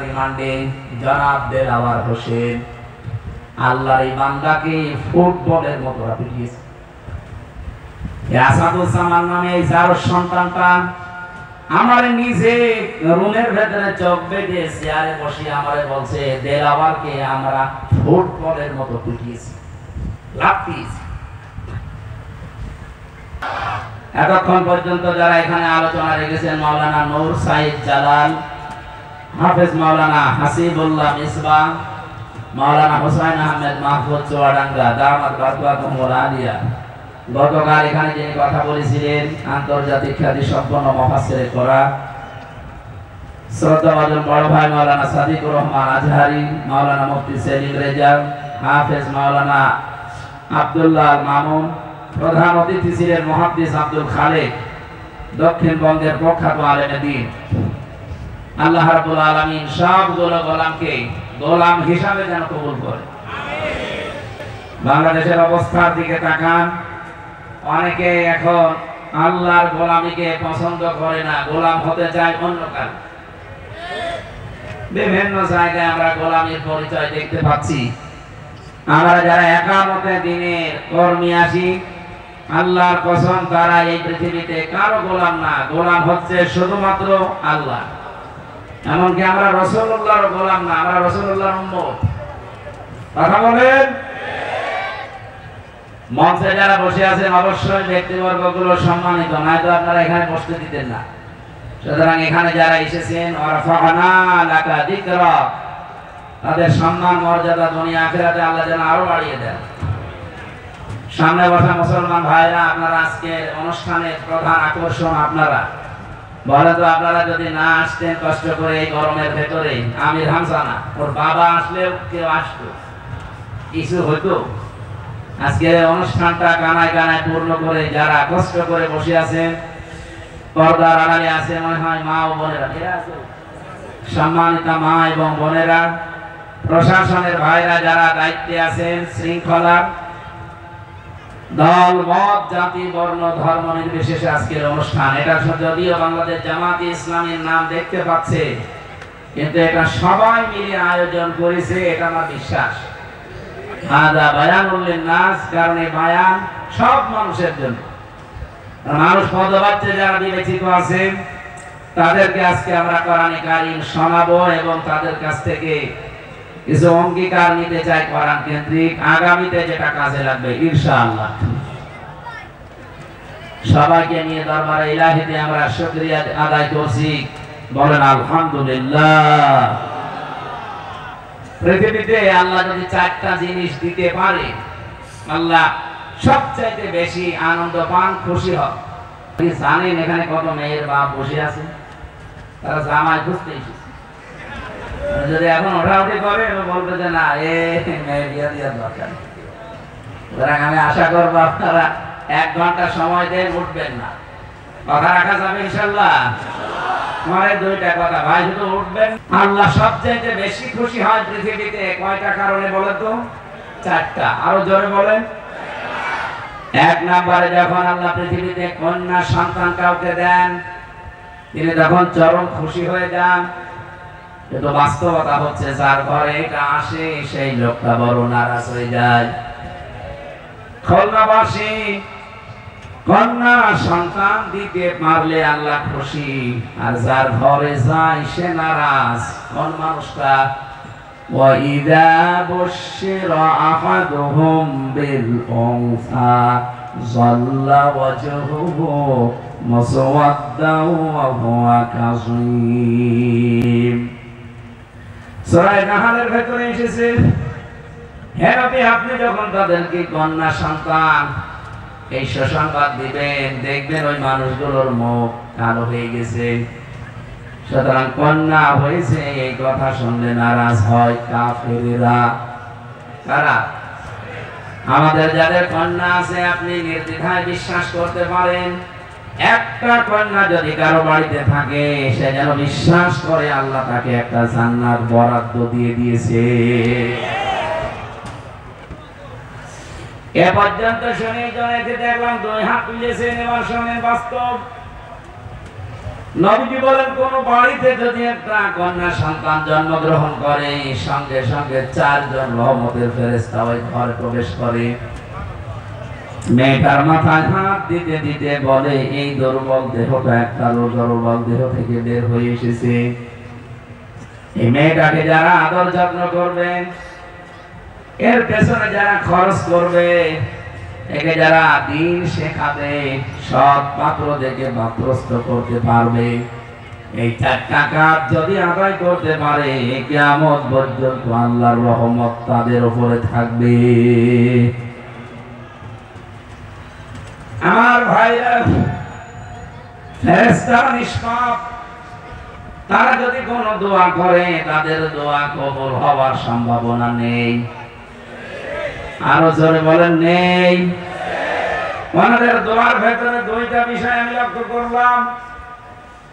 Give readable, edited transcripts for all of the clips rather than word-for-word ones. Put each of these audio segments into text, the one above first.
রিমান্ডে জনাব দেলাওয়ার হোসেন আল্লাহর এই বান্দাকে ফুটবলের মতো পিটিয়েছে। আসাদুজ্জামান নামে এই যার সন্তানটা আমার নিজে রুমের ভেতরে চোখ বেঁধে চেয়ারে বসে আমারে বলছে দেলাওয়ারকে আমরা ফুটবলের মতো পিটিয়েছি, লাফিয়েছি। এতক্ষণ পর্যন্ত যারা এখানে আলোচনা রেখেছেন মাওলানা নূর সাইদ জালাল, হাফেজ মাওলানা হাসিবুল্লাহ মিসবাহ, মাওলানা হুসাইন আহমেদ মাহফুজ চুয়াডাঙ্গা দামাত বারকাতুহুল আলিয়া, গতকাল এখানে যিনি কথা বলেছিলেন আন্তর্জাতিক খ্যাতি সম্পন্ন মুফাসসিরে কোরআন শ্রদ্ধাভাজন বড় ভাই মাওলানা সাদিকুর রহমান আজহারি, মাওলানা মুফতি সেলিম রেজা, হাফেজ মাওলানা আব্দুল্লাহ মামুন, প্রধান অতিথি ছিলেন মুহাদ্দিস আব্দুল খালেক, দক্ষিণবঙ্গের প্রখ্যাত আলেম দ্বীন। আল্লাহ রাব্বুল আলামিন সবগুলো গোলামকে গোলাম হিসাবে যেন কবুল করে। বাংলাদেশের অবস্থার দিকে তাকান, অনেকে এখন আল্লাহর গোলামীকে পছন্দ করে না, গোলাম হতে চায় অন্য কারো। বিভিন্ন জায়গায় আমরা গোলামীর পরিচয় দেখতে পাচ্ছি। আমরা যারা একামতে দিনের কর্মী আসি, আল্লাহর কসম তারা এই পৃথিবীতে কারো গোলাম না, গোলাম হচ্ছে শুধুমাত্র আল্লাহ। এমনকি আমরা রাসূলুল্লাহর গোলাম না, আমরা রাসূলুল্লাহর উম্মত। কথা বলেন। মঞ্চে যারা বসে আছেন অবশ্যই ব্যক্তিবর্গগুলো সম্মানিত, নয়তো আপনারা এখানে বসতে দিতেন না। সুতরাং এখানে যারা এসেছেন ওয়ারাফা'না লাকা যিকরা, তাদের সম্মান মর্যাদা দুনিয়া আখিরাতে আল্লাহ যেন আরো বাড়িয়ে দেন। সামনে বসা মুসলমান ভাইরা, আপনারা আজকের অনুষ্ঠানের প্রধান আকর্ষণ। আপনারা বলে তো আপনারা যদি না আসতেন কষ্ট করে এই গরমের ভেতরে, আমির হামজা না, ওর বাবা আসলেও কেউ আসতো, কিছু হতো। আজকের অনুষ্ঠানটা কানায় কানায় পূর্ণ করে যারা কষ্ট করে বসে আছেন, পর্দার আড়ালে আছে মনে হয় মা ও বোনেরা, সম্মানিতা মা এবং বোনেরা, প্রশাসনের ভাইরা যারা দায়িত্বে আছেন, শৃঙ্খলার দল মত জাতি বর্ণ ধর্ম নির্বিশেষে আজকের অনুষ্ঠান। এটা যদিও বাংলাদেশ জামাতে ইসলামীর নাম দেখতে পাচ্ছে, কিন্তু এটা সবাই মিলে আয়োজন করেছে, এটা আমার বিশ্বাস। হাদা বায়ানুল লিন্নাস, কারণ এই বায়ান সব মানুষের জন্য। মানুষ পদবাচ্যে যারা বিবেচিত আছেন তাদেরকে আজকে আমরা কোরআনে কারীম শোনাবো এবং তাদের কাছ থেকে কিছু অঙ্গীকার নিতে চাই কোরআন কেন্দ্রিক, আগামীতে যেটা কাজে লাগবে ইনশাআল্লাহ। সবাইকে নিয়ে দরবারে ইলাহিতে আমরা শুকরিয়া আদায় করছি, বলেন আলহামদুলিল্লাহ। পৃথিবীতে আল্লাহ যদি চারটা জিনিস দিতে পারে, আল্লাহ সবচাইতে বেশি আনন্দ পান, খুশি হন। জানেন এখানে কত মেয়ের বাপ বসে আছে, তারা জামাই খুঁজতে এসেছে। যদি এখন ওঠাউঠি করে বলবে যে না, মেয়ে বিয়ে দেওয়ার দরকার। সুতরাং আমি আশা করবো আপনারা 1 ঘন্টা সময় দেন, উঠবেন না। কথা রাখা যাবে ইনশাআল্লাহ। তোমার দুইটা কথা ভাই, শুধু উঠবেন। আল্লাহ সবচেয়ে বেশি খুশি হয় পৃথিবীতে কয়টা কারণে বলেন তো? 4টা। আরো জোরে বলেন। 1 নম্বরে যখন আল্লাহ পৃথিবীতে কন্যা সন্তান কাউকে দেন, তিনি তখন চরম খুশি হয়ে যান। কিন্তু বাস্তবতা হচ্ছে যার ঘরে এটা আসে সেই লোকটা বড় নারাজ হয়ে যায়। খুলনাবাসী কন্যা সন্তান দিতে পারলে আল্লাহ খুশি, আর যার ঘরে যায় সে নারাজ। কোন মানুষটা? ওয়াইদা বুশিরা আহাদুহুম বিল উনসা যাল্লা ওয়াজহুহু মুসওয়াদ্দান ওয়া হুয়া কাযীম। সূরা নাহলের ভেতরে এসেছে, হে নবী আপনি যখন তাদেরকে কন্যা সন্তান এই সুসংবাদ দিবেন, দেখবেন ওই মানুষগুলোর মুখ কালো হয়ে গেছে। সুতরাং কন্যা হয়েছে এই কথা শুনলে নারাজ হয় কাফেরেরা। কারা? আমাদের যাদের কন্যা আছে আপনি নির্দ্বিধায় বিশ্বাস করতে পারেন, একটা কন্যা যদি কারো বাড়িতে থাকে সে যেন বিশ্বাস করে আল্লাহ তাকে একটা জান্নাত বরাদ্দ দিয়ে দিয়েছে। এ পর্যন্ত শুনে জনেকে দেখলাম 2 হাত তুলেছেন, এবার শোনেন বাস্তব। নবীজি বলেন কোন বাড়িতে যদি একটা কন্যা সন্তান জন্মগ্রহণ করে সঙ্গে সঙ্গে 4 জন রহমতের ফেরেশতা ওই ঘরে প্রবেশ করে। মেয়েটার মাথায় হাত দিতে দিতে বলে এই দুর্বল দেহটা একটা দুর্বল দেহ থেকে বের হয়ে এসেছে। এই মেয়েটাকে যারা আদর যত্ন করবে, এর পেছনে যারা খরচ করবে, একে যারা দিন শেখাবে, সৎ পাত্র দেখে পাত্রস্থ করতে পারবে, এই 4টা কাজ যদি আদায় করতে পারে কিয়ামত পর্যন্ত আল্লাহর রহমত তাদের উপরে থাকবে। আমার ভাইরা, ফেরেশতারা নিষ্পাপ, তারা যদি কোনো দোয়া করে তাদের দোয়া কবুল হওয়ার সম্ভাবনা নেই। আরো জোরে বলেন নেই। ওনাদের দোয়ার ভেতরে 2টা বিষয় আমি লক্ষ্য করলাম।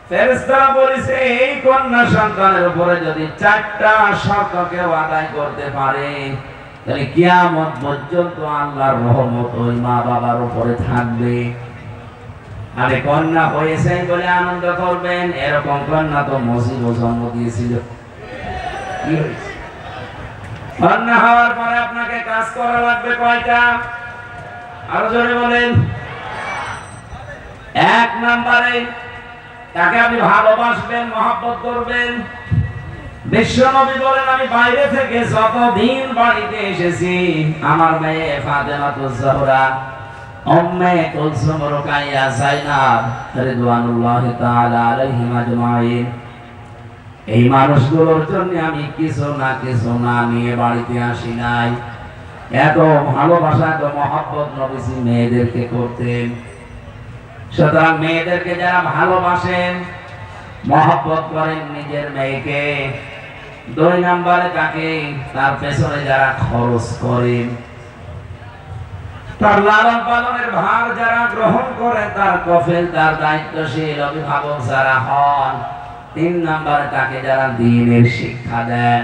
ফেরেশতারা বলেছে এই কন্যা সন্তানের উপরে যদি 4টা শর্ত কেউ আদায় করতে পারে তাহলে কিয়ামত পর্যন্ত আল্লাহর রহমত ওই মা বাবার উপরে থাকবে। আরে কন্যা হয়েছে বলে আনন্দ করবেন, এরকম কন্যা তো মুসিবত জন্ম দিয়েছিল। কি হয়েছে? কন্যা হওয়ার পরে আপনাকে কাজ করা লাগবে কয়টা? আরো জোরে বলেন। 1 নম্বরে তাকে আপনি ভালোবাসবেন, মহব্বত করবেন। বিশ্বনবী বলেন আমি বাইরে থেকে যতদিন বাড়িতে এসেছি আমার মেয়ে ফাতেমাতুজ জোহরা, উম্মে কুলসুম, রুকাইয়া, যায়নাব রিদওয়ানুল্লাহি তাআলা আলাইহিম আজমাইন, এই মানুষগুলোর জন্য আমি কিছু না নিয়ে বাড়িতে আসি নাই। এত ভালোবাসা, এত মহব্বত নবীজি মেয়েদেরকে করতেন। সুতরাং মেয়েদেরকে যারা ভালোবাসেন, মহব্বত করেন নিজের মেয়েকে, 2 নম্বরে তাকে তার পেছনে যারা খরচ করেন, তার লালন পালনের ভার যারা গ্রহণ করেন, তার কফিল, তার দায়িত্বশীল অভিভাবক যারা হন, 3 নম্বরে তাকে যারা দ্বীনের শিক্ষা দেন।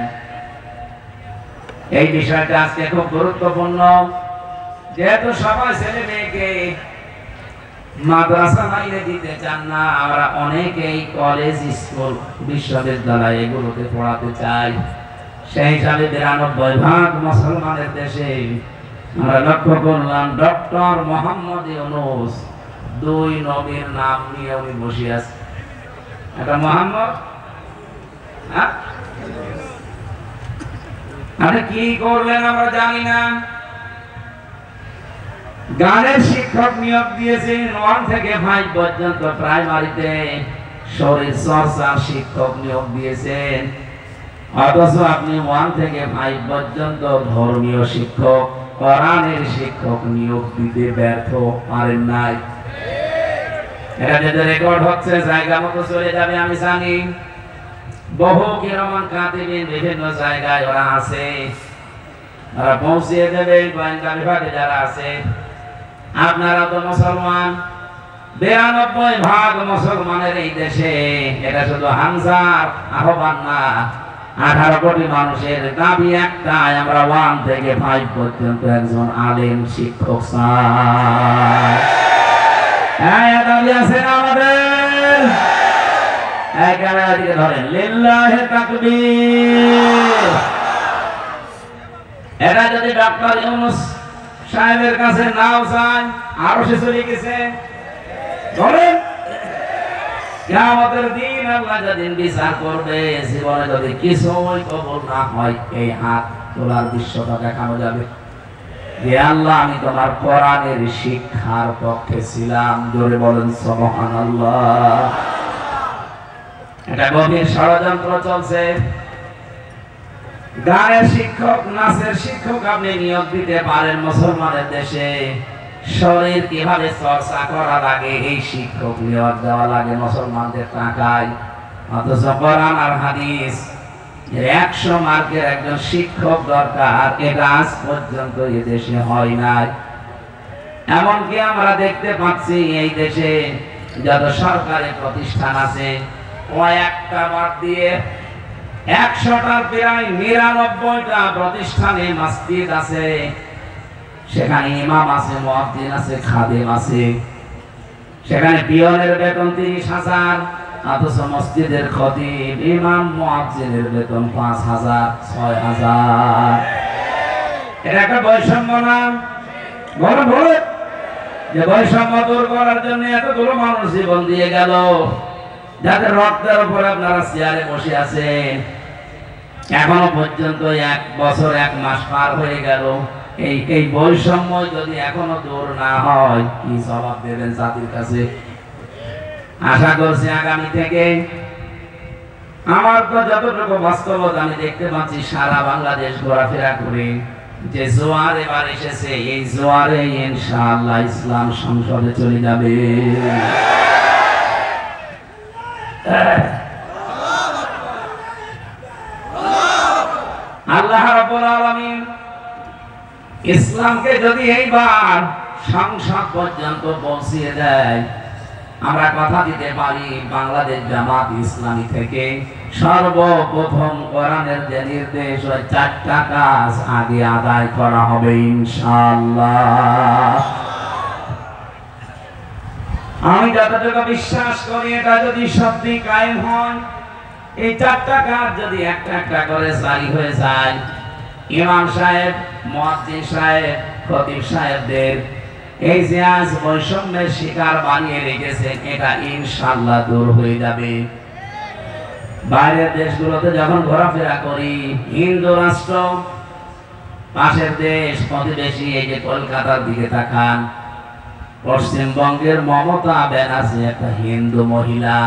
এই বিষয়টা আজকে খুব গুরুত্বপূর্ণ। যেহেতু সবাই ছেলে মেয়েকে মাদ্রাসা মাইনে দিতে চান না, আমরা অনেকেই কলেজ, স্কুল, বিশ্ববিদ্যালয় এগুলোতে পড়াতে চাই। সেই হিসাবে 92% মুসলমানের দেশে আমরা লক্ষ্য করলাম ডক্টর মোহাম্মদ ইউনূস 2 নবীর নাম নিয়ে উনি বসে আছে। এটা মোহাম্মদ, আপনি কি করলেন আমরা জানি না। গানের শিক্ষক নিয়োগ দিয়েছেন 1 থেকে 5 পর্যন্ত প্রাইমারিতে, শরীর চর্চার শিক্ষক নিয়োগ দিয়েছেন, অথচ আপনি 1 থেকে 5 পর্যন্ত ধর্মীয় শিক্ষক, কোরআনের শিক্ষক নিয়োগ দিতে ব্যর্থ পারেন নাই। এটা যদি রেকর্ড হচ্ছে জায়গা মতো চলে যাবে আমি জানি। বহু কিরামান কাতিবিন বিভিন্ন জায়গায় ওরা আছে, ওরা পৌঁছিয়ে দেবে। গোয়েন্দা বিভাগে যারা আছে, আপনারা তো মুসলমান, 92% মুসলমানের এই দেশে, এটা শুধু হামজার আহ্বান না, 18 কোটি মানুষের দাবি একটাই, আমরা 1 থেকে 5 পর্যন্ত একজন আলেম শিক্ষক চাই। হ্যাঁ, দাবি আছে না আমাদের? ক্যামেরা দিকে ধরেন, লিল্লাহি তাকবীর। এটা যদি ডক্টর ইউনূস সাহেবের কাছে নাও চান, আরো সে চলে গেছে। ধরেন, কিয়ামতের দিন আল্লাহ যেদিন বিচার করবে, জীবনে যদি কিছুই কবুল না হয়, এই হাত তোলার দৃশ্যটা দেখানো যাবে যে আল্লাহ আমি তোমার কোরআনের শিক্ষার পক্ষে ছিলাম। জোরে বলেন সুবহানাল্লাহ। এটা গভীর ষড়যন্ত্র চলছে। গানের শিক্ষক, নাচের শিক্ষক আপনি নিয়োগ দিতে পারেন মুসলমানের দেশে, শরীর কিভাবে চর্চা করা লাগে এই শিক্ষক নিয়োগ দেওয়া লাগে মুসলমানদের টাকায়। অথচ কোরআন আর হাদিস 100 মার্কের একজন শিক্ষক দরকার, এটা আজ পর্যন্ত এই দেশে হয় নাই। এমনকি আমরা দেখতে পাচ্ছি এই দেশে যত সরকারি প্রতিষ্ঠান আছে, কয়েকটা বাদ দিয়ে 100টার প্রায় 99টা প্রতিষ্ঠানে মসজিদ আছে, সেখানে ইমাম আছে, মুয়াজ্জিন আছে, খাদেম আছে। সেখানে পিয়নের বেতন 30,000, অথচ মসজিদের খতিব ইমাম মুয়াজ্জিনের বেতন 5,000 6,000। এটা একটা বৈষম্য না? বলেন বলেন, যে বৈষম্য দূর করার জন্য এতগুলো মানুষ জীবন দিয়ে গেল, যাদের রক্তের উপর আপনারা চেয়ারে বসে আছেন, এখনো পর্যন্ত 1 বছর 1 মাস পার হয়ে গেল। এই বৈষম্য যদি এখনো দূর না হয়, কি জবাব দেবেন জাতির কাছে? আশা করছি আগামী থেকে, আমার তো যতটুকু বাস্তবতা আমি দেখতে পাচ্ছি, সারা বাংলাদেশ ঘোরাফেরা করে যে জোয়ার এবার এসেছে, এই জোয়ারে ইনশাআল্লাহ ইসলাম সংসদে চলে যাবে। আল্লাহ রাব্বুল আলামিন ইসলামকে যদি এইবার সংসদ পর্যন্ত পৌঁছিয়ে দেয়, আমরা কথা দিতে পারি বাংলাদেশ জামাত ইসলামী থেকে সর্বপ্রথম কোরআনের যে নির্দেশ, ওই 4টা কাজ আগে আদায় করা হবে ইনশাআল্লাহ। আমি যতটুকু বিশ্বাস করি, এটা যদি সত্যি কায়েম হয়, এই 4টা কাজ যদি একটা একটা করে জারি হয়ে যায়, ইমাম সাহেব, মুয়াজ্জিন সাহেব, খতিব সাহেবদের এই যে আজ বৈষম্যের শিকার বানিয়ে রেখেছেন, এটা ইনশাআল্লাহ দূর হয়ে যাবে। বাইরের দেশগুলোতে যখন ঘোরাফেরা করি, হিন্দু রাষ্ট্র, পাশের দেশ প্রতিবেশী, এই যে কলকাতার দিকে তাকান, পশ্চিমবঙ্গের মমতা ব্যানার্জি একটা হিন্দু মহিলা,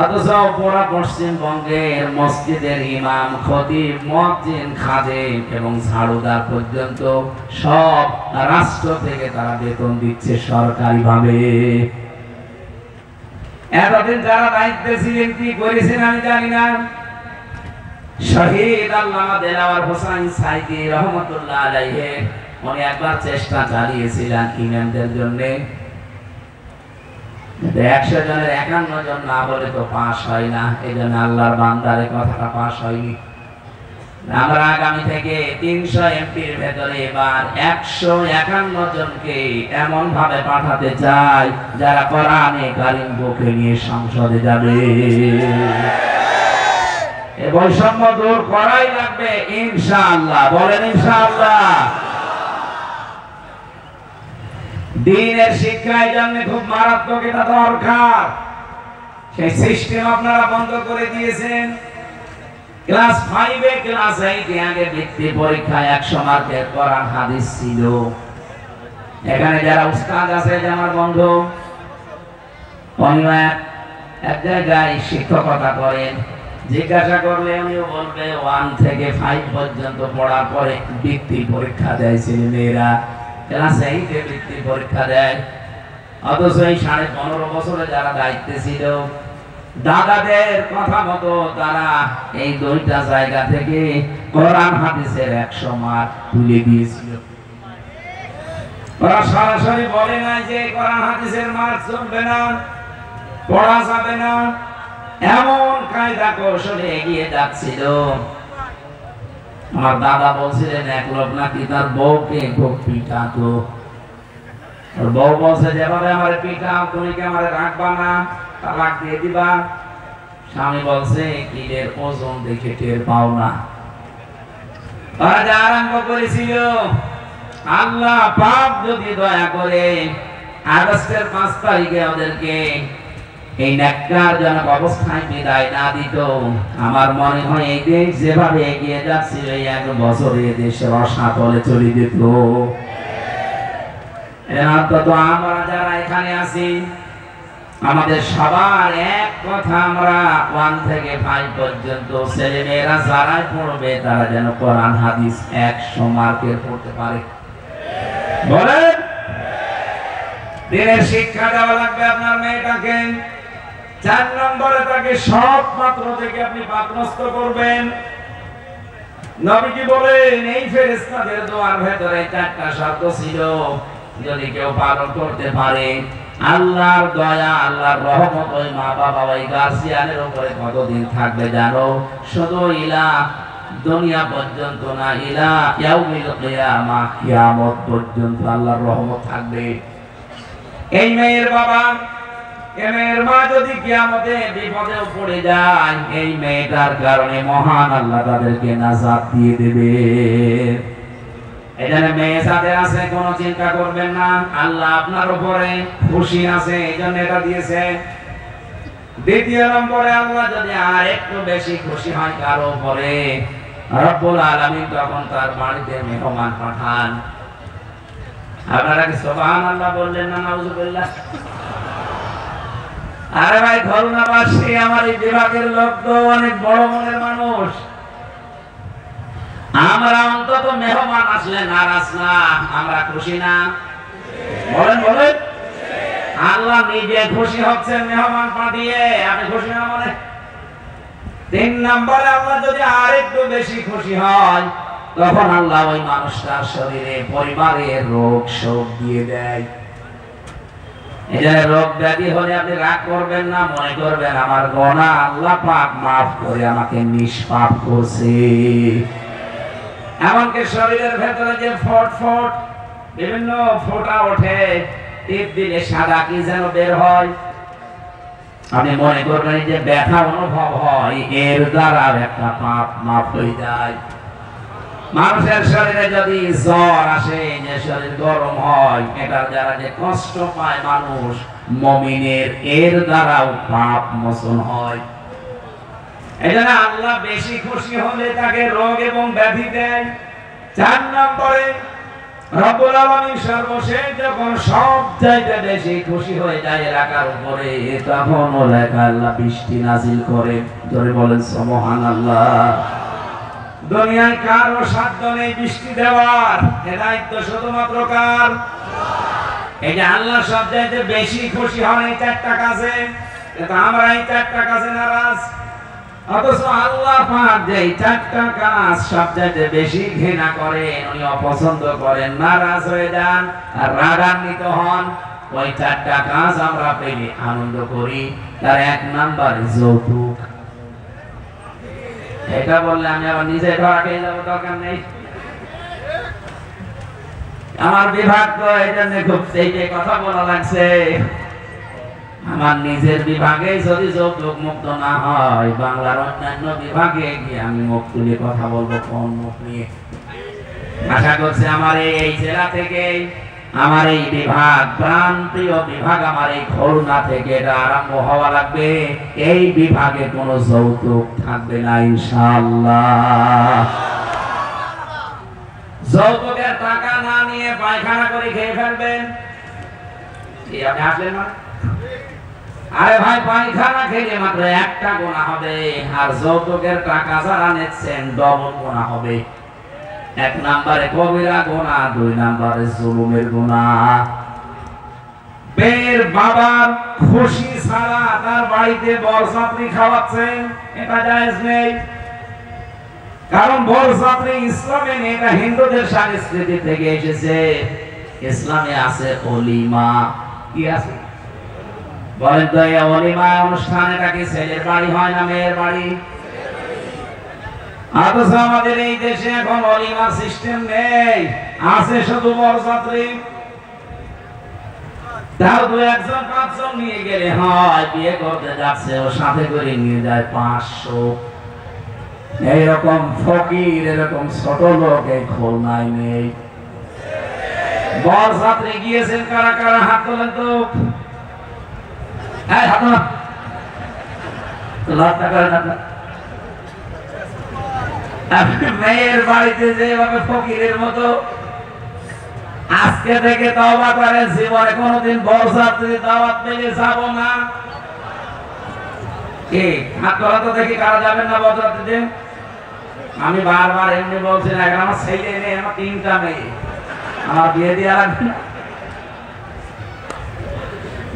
অথচ পুরা পশ্চিমবঙ্গের মসজিদের ইমাম, খতিব, মুয়াজ্জিন, খাদেম এবং ঝাড়ুদার পর্যন্ত সব রাষ্ট্র থেকে তারা বেতন দিচ্ছে সরকারিভাবে। এতদিন যারা দায়িত্বে ছিলেন কি করেছেন আমি জানি না। শহীদ আল্লামা দেলাওয়ার হোসেন সাইদি রহমতুল্লাহ আলাইহি, উনি একবার চেষ্টা চালিয়েছিলেন ইমামদের জন্য, 100 জনের 51 জন না বলে তো পাস হয় না। এই জন্য আল্লাহর বান্দার কথাটা পাস হয়নি। আমরা আগামী থেকে 300 এমপির ভেতরে এবার 151 জনকে এমন ভাবে পাঠাতে চাই, যারা কোরআনে কারীম বুকে নিয়ে সংসদে যাবে। এই বৈষম্য দূর করাই লাগবে ইনশাআল্লাহ। বলেন ইনশাআল্লাহ। দ্বীনের শিক্ষার জন্য খুব মারাত্মক এটা দরকার। সেই সিস্টেম আপনারা বন্ধ করে দিয়েছেন। ক্লাস 5 এ, ক্লাস 8 এ আগে বৃত্তি পরীক্ষায় 100 মার্কের কোরআন হাদিস ছিল। এখানে যারা উস্তাদ আছে, যে আমার বন্ধু, এক জায়গায় শিক্ষকতা করেন, জিজ্ঞাসা করলে উনিও বলবে 1 থেকে 5 পর্যন্ত পড়ার পরে বৃত্তি পরীক্ষা দেয় ছেলে মেয়েরা, ক্লাস 8 এ বৃত্তি পরীক্ষা দেয়। অথচ এই 15.5 বছরে যারা দায়িত্বে ছিল, দাদাদের কথা মতো তারা এই 2টা জায়গা থেকে কোরআন হাদিসের 100 মার্ক তুলে দিয়েছিল। ওরা সরাসরি বলে না যে কোরআন হাদিসের মার্ক চলবে না, পড়া যাবে না, এমন কায়দা কৌশলে এগিয়ে যাচ্ছিল। আমার দাদা বলছিলেন, এক লোক নাকি তার বউকে খুব পিটাতো। ওর বউ বলছে, যেভাবে আমার পিটাও, তুমি কি আমার রাখবা না, তালাক দিয়ে দিবা? স্বামী বলছে, কিলের ওজন দেখে টের পাও না। ওরা যা আরম্ভ করেছিল, আল্লাহ পাক যদি দয়া করে আগস্টের 5 তারিখে ওদেরকে এই ন্যাক্কারজনক অবস্থায় বিদায় না দিত, আমার মনে হয় এই দেশ যেভাবে এগিয়ে যাচ্ছিল, এই 1 বছরে দেশের রসাতলে চলে যেত। অন্তত আমরা যারা এখানে আছি, আমাদের সবার এক কথা, আমরা 1 থেকে 5 পর্যন্ত ছেলে মেয়েরা যারাই পড়বে, তারা যেন কোরআন হাদিস 100 মার্কের পড়তে পারে। বলেন, দিনের শিক্ষা দেওয়া লাগবে আপনার মেয়েটাকে। 4 নম্বরে তাকে সৎ পাত্র থেকে আপনি পাত্রস্থ করবেন। নবীজি বলেন, এই ফেরেশতাদের দোয়ার ভেতরে 4টা শর্ত ছিল, যদি কেউ পালন করতে পারে, আল্লাহর দয়া, আল্লাহর রহমত ওই মা বাবা, ওই গার্জিয়ানের উপরে কতদিন থাকবে জানো? শুধু ইলা দুনিয়া পর্যন্ত না, ইলা ইয়াউমিল কিয়ামাহ, কিয়ামত পর্যন্ত আল্লাহর রহমত থাকবে। এই মেয়ের বাবা এ মেয়ের মা যদি কিয়ামতে বিপদে পড়ে যায়, এই মেয়েটার কারণে মহান আল্লাহ তাদেরকে নাজাত দিয়ে দেবে। এখানে মেয়ে যাদের আছে কোনো চিন্তা করবেন না, আল্লাহ আপনার উপরে খুশি আছে, এই জন্য এটা দিয়েছে। দ্বিতীয় নম্বরে আল্লাহ যদি আর একটু বেশি খুশি হয় কারো উপরে, রব্বুল আলামিন তখন তার বাড়িতে মেহমান পাঠান। আপনারা কি সুবহানাল্লাহ বললেন না নাউজুবিল্লাহ? আরে ভাই করুণাবাসী, আমার এই বিভাগের লোক তো অনেক বড় মনের মানুষ। আমরা অন্তত মেহমান আসলে নারাজ না, আমরা খুশি না? বলেন বলেন। আল্লাহ নিজে খুশি হচ্ছেন মেহমান পাঠিয়ে, আপনি খুশি না? মানে 3 নম্বরে আল্লাহ যদি আরেকটু বেশি খুশি হয়, তখন আল্লাহ ওই মানুষটার শরীরে পরিবারে রোগ শোক দিয়ে দেয়। এটা রোগ ব্যাধি হলে আপনি রাগ করবেন না, মনে করবেন আমার গুনাহ আল্লাহ পাক মাফ করে আমাকে নিষ্পাপ করছে। এমনকি শরীরের ভেতরে যে ফট ফট বিভিন্ন ফোঁটা ওঠে, টিপ দিলে সাদা কি যেন বের হয়, আপনি মনে করবেন যে ব্যথা অনুভব হয়, এর দ্বারা একটা পাপ মাফ হয়ে যায়। মানুষের শরীরে যদি জ্বর আসে, যে শরীর গরম হয়, এটার দ্বারা যে কষ্ট পায় মানুষ, মুমিনের এর দ্বারাও পাপ মোচন হয়। এজন্য আল্লাহ বেশি খুশি হলে তাকে রোগ এবং ব্যাধি দেয়। 4 নম্বরে রব্বুল আলামিন সর্বশেষ যখন সব চাইতে বেশি খুশি হয়ে যায় এলাকার উপরে, তখন এলাকায় আল্লাহ বৃষ্টি নাজিল করে। জোরে বলেন সুবহানাল্লাহ। দুনিয়ায় কারো সাধ্য নেই বৃষ্টি দেওয়ার, এ দায়িত্ব শুধুমাত্র কার? এই যে আল্লাহ সব চাইতে বেশি খুশি হন এই 4টা কাজে, কিন্তু আমরা এই 4টা কাজে নারাজ। অথচ আল্লাহ পাক যে 4টা কাজ সবচেয়ে বেশি ঘৃণা করেন, উনি অপছন্দ করেন, নারাজ হয়ে যান আর রাগান্বিত হন, ওই 4টা কাজ আমরা পেলে আনন্দ করি। তার 1 নাম্বার যৌতুক। এটা বললে আমি আবার নিজে ধরা খেয়ে যাবো, দরকার নেই। আমার বিভাগ তো এই জন্য খুব সেই কথা বলা লাগছে। আমার নিজের বিভাগে যদি যৌতুক মুক্ত না হয়, বাংলার অন্যান্য বিভাগে গিয়ে আমি মুখ তুলে কথা বলবো কোন মুখ নিয়ে? আশা করছি আমার এই জেলা থেকে, আমার এই বিভাগ, প্রান্তীয় বিভাগ, আমার এই খুলনা থেকে এটা আরম্ভ হওয়া লাগবে। এই বিভাগে কোনো যৌতুক থাকবে না ইনশাআল্লাহ। যৌতুকের টাকা না নিয়ে পায়খানা করে খেয়ে ফেলবেন, আপনি আসলেন না? আরে ভাই, পায়খানা খেলে মাত্র 1টা গুনাহ হবে, আর যৌতুকের টাকা যারা নিচ্ছেন ডবল গুনাহ হবে। 1 নম্বরে কবিরা গুনাহ, 2 নম্বরে জুলুমের গুনাহ। বের বাবার খুশি ছাড়া তার বাড়িতে বরযাত্রী খাওয়াচ্ছেন, এটা জায়েজ নেই। কারণ বরযাত্রী ইসলামে নেই, এটা হিন্দুদের সংস্কৃতি থেকে এসেছে। ইসলামে আছে ওলিমা। কি আছে বলেন তো? এই ওলিমা অনুষ্ঠান, এটা কি ছেলের বাড়ি হয় না মেয়ের বাড়ি? অথচ আমাদের এই দেশে এখন ওলিমা সিস্টেম নেই, আছে শুধু বরযাত্রী। তাও 2-1 জন 5 জন নিয়ে গেলে হয়, বিয়ে করতে যাচ্ছে ও সাথে করে নিয়ে যায় 500। এইরকম ফকির, এরকম ছোট লোক এই খুলনায় নেই। বরযাত্রী গিয়েছেন কারা কারা? হাত তোলেন তো। মেয়ের বাড়িতে যেভাবে ফকিরের মতো আজকে থেকে তওবা করে, জীবনে কোনোদিন বরযাত্রী দাওয়াত পেলে যাব না। কি হাত তোলা তো দেখি, কারা যাবেন না বরযাত্রীতে? আমি বারবার এমনি বলছি না, এখন আমার ছেলে নেই, আমার 3টা মেয়ে, আমার বিয়ে দেওয়া লাগবে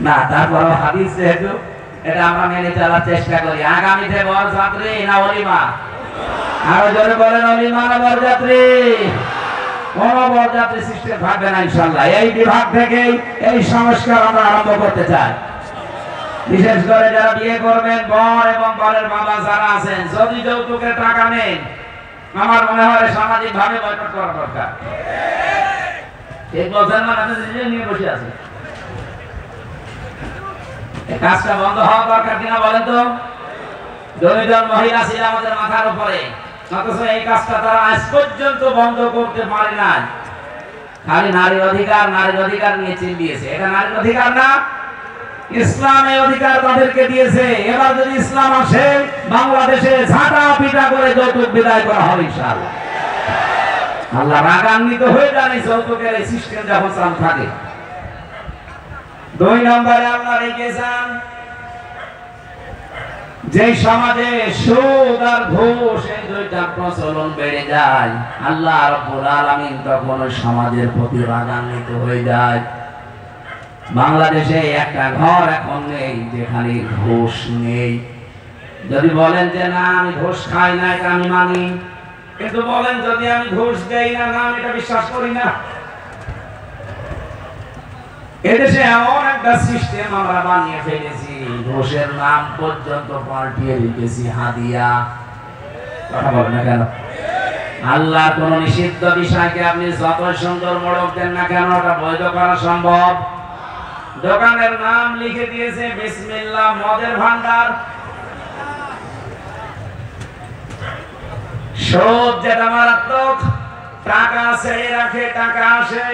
না। তারপরও হাদিস যেহেতু, এটা আমরা মেনে চলার চেষ্টা করি। আগামীতে বরযাত্রী না ওলিমা? আরো জোরে বলেন, ওলিমা না বরযাত্রী? কোন বরযাত্রী সিস্টেম থাকবে না ইনশাআল্লাহ। এই বিভাগ থেকে এই সংস্কার আমরা আরম্ভ করতে চাই। বিশেষ করে যারা বিয়ে করবেন, বর এবং বরের বাবা যারা আছেন, যদি যৌতুকের টাকা নেন, আমার মনে হয় সামাজিক ভাবে বয়কট করা দরকার। ঠিক বলছেন না? আপনি নিজে নিয়ে বসে আছেন। এই কাজটা বন্ধ হওয়া দরকার কিনা বলেন তো? দরিদ্র মহিলা ছিল আমাদের মাথার উপরে, অথচ এই কাজটা তারা আজ পর্যন্ত বন্ধ করতে পারে না। খালি নারীর অধিকার নিয়ে চিল্লিয়েছে। এটা নারীর অধিকার না, ইসলামের অধিকার তাদেরকে দিয়েছে। এবার যদি ইসলাম আসে বাংলাদেশে ঝাঁটা পিটা করে যৌতুক বিদায় করা হবে ইনশাআল্লাহ। আল্লাহ রাগান্বিত হয়ে যান এই যৌতুকের এই সিস্টেম যখন চালু থাকে। 2 নম্বরে আল্লাহ রেখেছেন যে সমাজে সুদ আর ঘুষ এই দুইটার প্রচলন বেড়ে যায়, আল্লাহ রাব্বুল আলামিন তখন ওই সমাজের প্রতি রাগান্বিত হয়ে যায়। বাংলাদেশে একটা ঘর এখন নেই যেখানে ঘুষ নেই। যদি বলেন যে না আমি ঘুষ খাই না, এটা আমি মানি, কিন্তু বলেন যদি আমি ঘুষ দেই না, না আমি এটা বিশ্বাস করি না। এদেশে এমন একটা সিস্টেম আমরা বানিয়ে ফেলেছি, ঘুষের নাম পর্যন্ত পাল্টিয়ে রেখেছি হাদিয়া। কথা বলেন না কেন? আল্লাহ কোন নিষিদ্ধ বিষয়কে আপনি যত সুন্দর মোড়ক দেন না কেন ওটা বৈধ করা সম্ভব। দোকানের নাম লিখে দিয়েছে বিসমিল্লাহ মদের ভান্ডার। সুদ যেটা মারাত্মক, টাকা ছেড়ে রাখে, টাকা আসে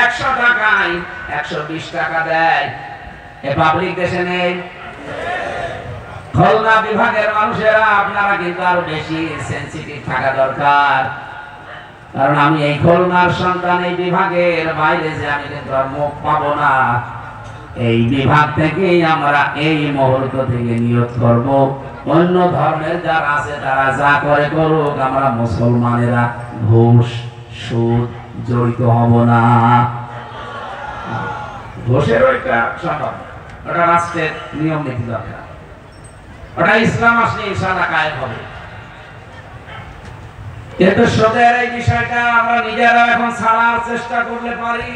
100 টাকায় 120 টাকা দেয়। এ পাবলিক দেশে নেই। খুলনা বিভাগের মানুষেরা আপনারা কিন্তু আরো বেশি সেনসিটিভ থাকা দরকার, কারণ আমি এই খুলনার সন্তান। এই বিভাগের বাইরে যে আমি কিন্তু আর মুখ পাবো না। এই বিভাগ থেকেই আমরা এই মুহূর্ত থেকে নিয়ত করব, অন্য ধর্মের যারা আছে তারা যা করে করুক, আমরা মুসলমানেরা ঘুষ সুদ জড়িত হব না। ঘুষের ওইটা সম্ভব, ওটা রাষ্ট্রের নিয়ম নীতি দরকার, ওটা ইসলাম আসলে ইনশাআল্লাহ কায়েম হবে। কিন্তু সুদের এই বিষয়টা আমরা নিজেরা এখন ছাড়ার চেষ্টা করলে পারি।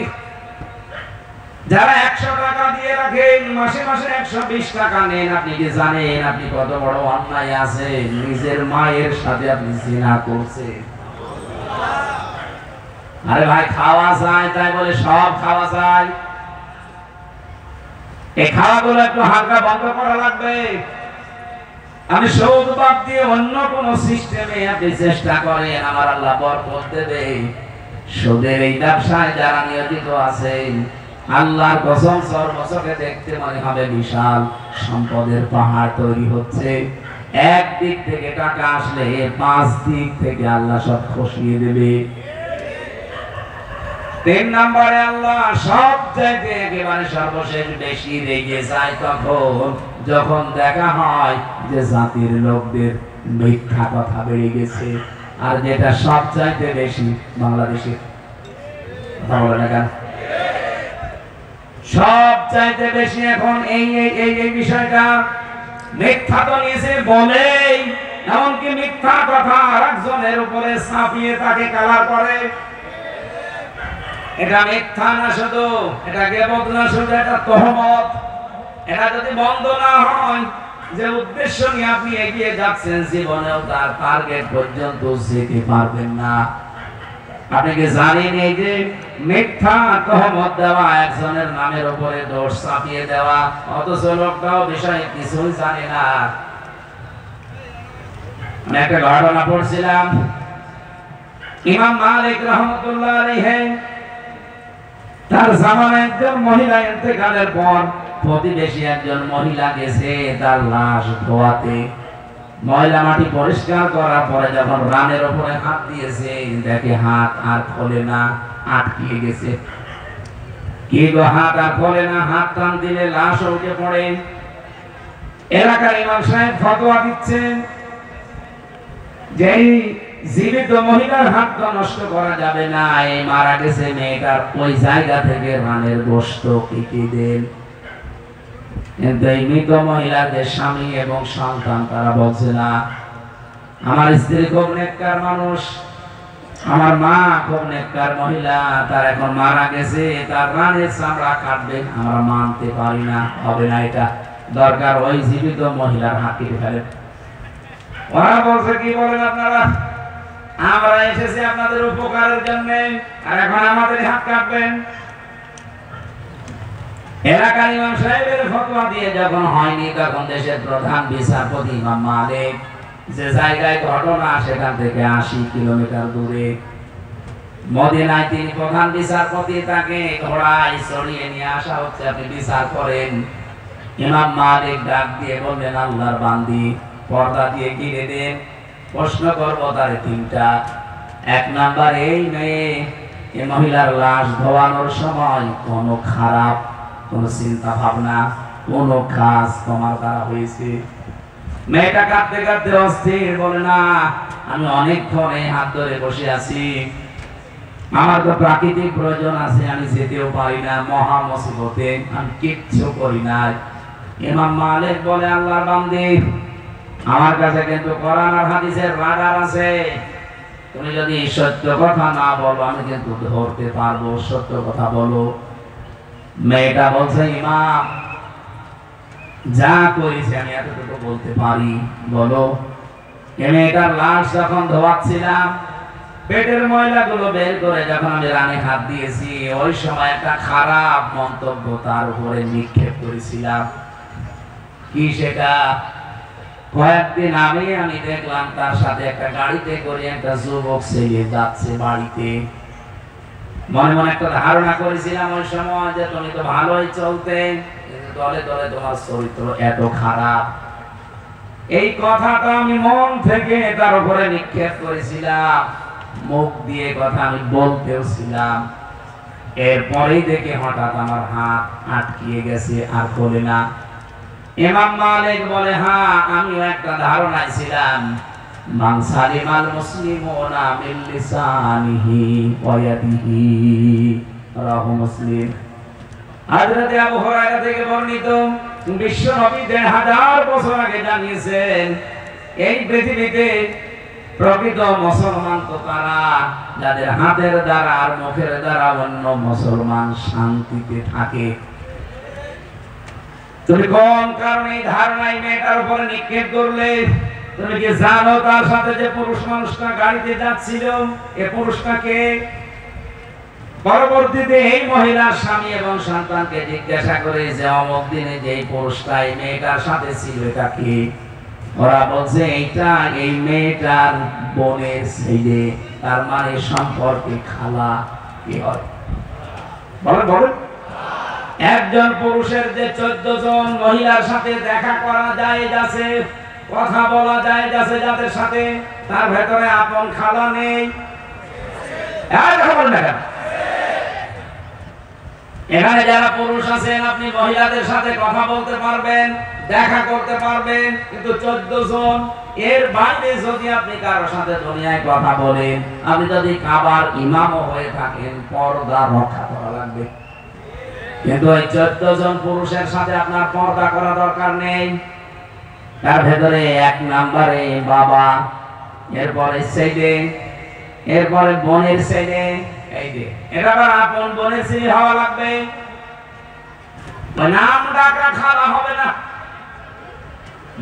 যারা 100 টাকা দিয়ে রাখেন, মাসে মাসে 120 টাকা নেন, আপনি কি জানেন আপনি কত বড় অন্যায় আছে? নিজের মায়ের সাথে আপনি জিনা করছেন। আরে ভাই খাওয়া যায় তাই বলে সব খাওয়া যায়? এই খাওয়াগুলো একটু হালকা বন্ধ করা লাগবে। আমি সুদ বাদ দিয়ে অন্য কোন সিস্টেমে আপনি চেষ্টা করেন, আমার আল্লাহ বরকত দেবে। সুদের এই ব্যবসায় যারা নিয়োজিত আছেন, আল্লাহর কসম সর্বচক্ষে দেখতে মনে হবে বিশাল সম্পদের পাহাড় তৈরি হচ্ছে। এক দিক থেকে টাকা আসলে 5 দিক থেকে আল্লাহ সব খসিয়ে দেবে। 3 নম্বরে আল্লাহ সব চাইতে একেবারে সর্বশেষ বেশি রেগে যায় তখন যখন দেখা হয় যে জাতির লোকদের মিথ্যা কথা বেড়ে গেছে। আর যেটা সব চাইতে বেশি বাংলাদেশে, কথা বলে না কেন? সব চাইতে বেশি এখন এই বিষয়টা মিথ্যা তো নিয়েছে বলেই, এমনকি মিথ্যা কথা আরেকজনের উপরে ছাপিয়ে তাকে কালার করে। এটা মিথ্যা না শুধু, এটা গীবত না শুধু, এটা তহমত। এটা যদি বন্ধ না হয়, যে উদ্দেশ্য নিয়ে আপনি এগিয়ে যাচ্ছেন জীবনেও তার টার্গেট পর্যন্ত যেতে পারবেন না। আপনি কি জানেন এই যে মিথ্যা তহমত দেওয়া, একজনের নামের উপরে দোষ চাপিয়ে দেওয়া, অথচ লোকটাও বিষয়ে কিছুই জানে না। আমি একটা ঘটনা পড়ছিলাম, ইমাম মালিক রহমতুল্লাহ আলাইহি তার জামানায় একজন মহিলা ইন্তেকালের পর প্রতিবেশী একজন মহিলা গেছে তার লাশ ধোয়াতে। ময়লা মাটি পরিষ্কার করার পরে যখন রানের উপরে হাত দিয়েছে, দেখে হাত আর খোলে না, আটকে গেছে। কি গো, হাত আর খোলে না? হাত টান দিলে লাশ উঠে পড়ে। এলাকার ইমাম সাহেব ফতোয়া দিচ্ছেন যে জীবিত মহিলার হাত তো নষ্ট করা যাবে না, এই মারা গেছে মেয়েটার ওই জায়গা থেকে রানের গোশত কেটে দেন। কিন্তু এই মৃত মহিলাদের স্বামী এবং সন্তান তারা বলছে না, আমার স্ত্রী খুব নেককার মানুষ, আমার মা খুব নেককার মহিলা, তার এখন মারা গেছে, তার রানের চামড়া কাটবে, আমরা মানতে পারি না, হবে না, এটা দরকার ওই জীবিত মহিলার হাত কেটে ফেলে। ওরা বলছে কি বলেন আপনারা, আমরা এসেছি আপনাদের উপকারের জন্য, আর এখন আমাদের হাত কাটবেন। এলাকার ইমাম সাহেবের ফতোয়া দিয়ে যখন হয়নি, তখন দেশের প্রধান বিচারপতি ইমাম মালিক যে জায়গায় ঘটনা সেখান থেকে 80 কিলোমিটার দূরে মদিনায় তিনি প্রধান বিচারপতি, তাকে ঘোড়ায় চড়িয়ে নিয়ে আসা হচ্ছে, আপনি বিচার করেন। ইমাম মালিক ডাক দিয়ে বললেন, আল্লাহর বান্দি, পর্দা দিয়ে ঘিরে দেন, প্রশ্ন করবো তারে 3টা। 1 নাম্বার, এই মেয়ে, এই মহিলার লাশ ধোয়ানোর সময় কোনো খারাপ কোন চিন্তা ভাবনা, কোন কাজ তোমার দ্বারা হয়েছে? মেয়েটা কাঁদতে কাঁদতে অস্থির, বলে না, আমি অনেকক্ষণ এই হাত ধরে বসে আছি, আমার তো প্রাকৃতিক প্রয়োজন আছে, আমি যেতেও পারি না, মহা মুসিবতে আমি কিচ্ছু করি না। ইমাম মালিক বলে, আল্লাহর বান্দি, আমার কাছে কিন্তু কোরআন আর হাদিসের রাডার আছে, তুমি যদি সত্য কথা না বলো আমি কিন্তু ধরতে পারবো, সত্য কথা বলো। মেয়েটা বলছে, ইমাম, যা করেছে আমি এতটুকু বলতে পারি, বলো। মেয়েটার লাশ যখন ধোয়াচ্ছিলাম, পেটের ময়লাগুলো বের করে যখন আমি রানে হাত দিয়েছি, ওই সময় একটা খারাপ মন্তব্য তার উপরে নিক্ষেপ করেছিলাম। কি সেটা? কয়েকদিন আগে আমি দেখলাম তার সাথে একটা গাড়িতে করে একটা যুবক ছেলে যাচ্ছে বাড়িতে। মনে মনে একটা ধারণা করেছিলাম ওই সময় যে তুমি তো ভালোই চলতে, কিন্তু দলে দলে তোমার চরিত্র এত খারাপ। এই কথাটা আমি মন থেকে তার উপরে নিক্ষেপ করেছিলাম, মুখ দিয়ে কথা আমি বলতেও ছিলাম। এরপরেই দেখে হঠাৎ আমার হাত আটকিয়ে গেছে, আর খোলে না। ইমাম মালিক বলে, হ্যাঁ, আমিও একটা ধারণায় ছিলাম, মান সালিমাল মুসলিমুনা মিন লিসানিহি ওয়া ইয়াদিহি, রাহু মুসলিম। হযরত আবু হুরায়রা থেকে বর্ণিত, বিশ্ব নবী 1000 বছর আগে জানিয়েছেন, এই পৃথিবীতে প্রকৃত মুসলমান তো তারা যাদের হাতের দ্বারা আর মুখের দ্বারা অন্য মুসলমান শান্তিতে থাকে। তুমি কোন কারণে ধারণায় মেয়েটার উপরে নিক্ষেপ করলে? তুমি কি জানো তার সাথে যে পুরুষ মানুষটা গাড়িতে যাচ্ছিল, এ পুরুষটাকে? পরবর্তীতে এই মহিলার স্বামী এবং সন্তানকে জিজ্ঞাসা করে যে অমুক দিনে যে পুরুষটা এই মেয়েটার সাথে ছিল, এটা কি? ওরা বলছে, এইটা এই মেয়েটার বোনের ছেলে, তার মানে সম্পর্কে খালা। কি হয়? বলেন বলেন। একজন পুরুষের যে 14 জন মহিলার সাথে দেখা করা যায় যাচ্ছে, কথা বলা যায় যাচ্ছে, যাদের সাথে, তার ভেতরে আপন খালা নেই? এখানে যারা পুরুষ আছেন, আপনি মহিলাদের সাথে কথা বলতে পারবেন, দেখা করতে পারবেন, কিন্তু 14 জন এর বাইরে যদি আপনি কারোর সাথে দুনিয়ায় কথা বলেন, আপনি যদি কাবার ইমামও হয়ে থাকেন, পর্দা রক্ষা করা লাগবে। কিন্তু এই 14 জন পুরুষের সাথে আপনার পর্দা করা দরকার নেই। তার ভেতরে 1 নম্বরে বাবা, এরপরে ছেলে, এরপরে বোনের ছেলে। এই যে এটা আবার আপন বোনের ছেলে হওয়া লাগবে, নাম ডাকা খালা হবে না।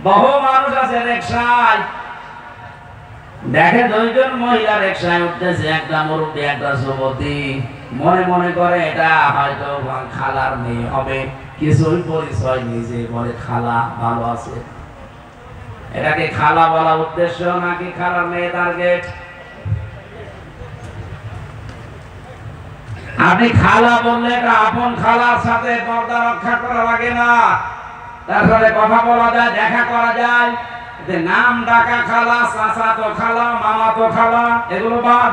বহু মানুষ আছে রিকশায়, দেখে 2 জন মহিলা রিকশায় উঠতেছে, একটা মুরব্বী একটা যুবতী, মনে মনে করে এটা হয়তো খালার মেয়ে হবে, কিছুই পরিচয় নিজে বলে খালা ভালো আছে। এটাকে খালা বলা উদ্দেশ্য নাকি খালার মেয়ে টার্গেট? আপনি খালা বললে এটা আপন খালার সাথে পর্দা রক্ষা করা লাগে না, তার সাথে কথা বলা যায়, দেখা করা যায়। নাম ডাকা খালা, চাচা তো খালা, মামা তো খালা, এগুলো বাদ।